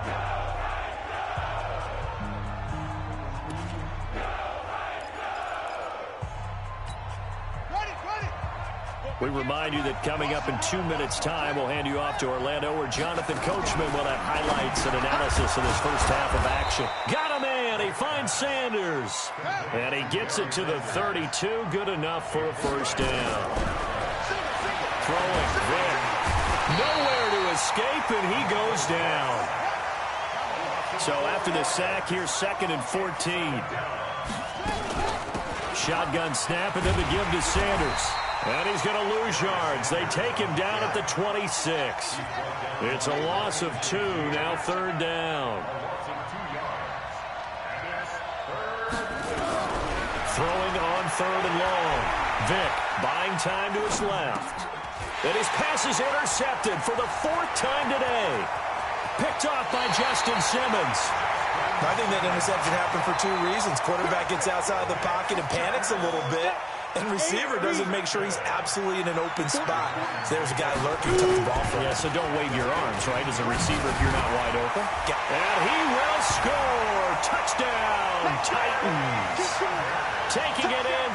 We remind you that coming up in 2 minutes' time, we'll hand you off to Orlando, where Jonathan Coachman will have highlights and analysis of this first half of action. Got a man. He finds Sanders. And he gets it to the 32. Good enough for a 1st down. Throwing Vic. Nowhere to escape, and he goes down. So after the sack, here's 2nd and 14. Shotgun snap, and then the give to Sanders. And he's going to lose yards. They take him down at the 26. It's a loss of 2, now 3rd down. Throwing on 3rd and long. Vic buying time to his left. And his pass is intercepted for the 4th time today. Picked off by Justin Simmons. I think that interception happened for 2 reasons. Quarterback gets outside the pocket and panics a little bit. And receiver doesn't make sure he's absolutely in an open spot. So there's a guy lurking, tough ball for him. Yeah, so don't wave your arms, right, as a receiver if you're not wide open. And he will score. Touchdown, Titans. Taking it in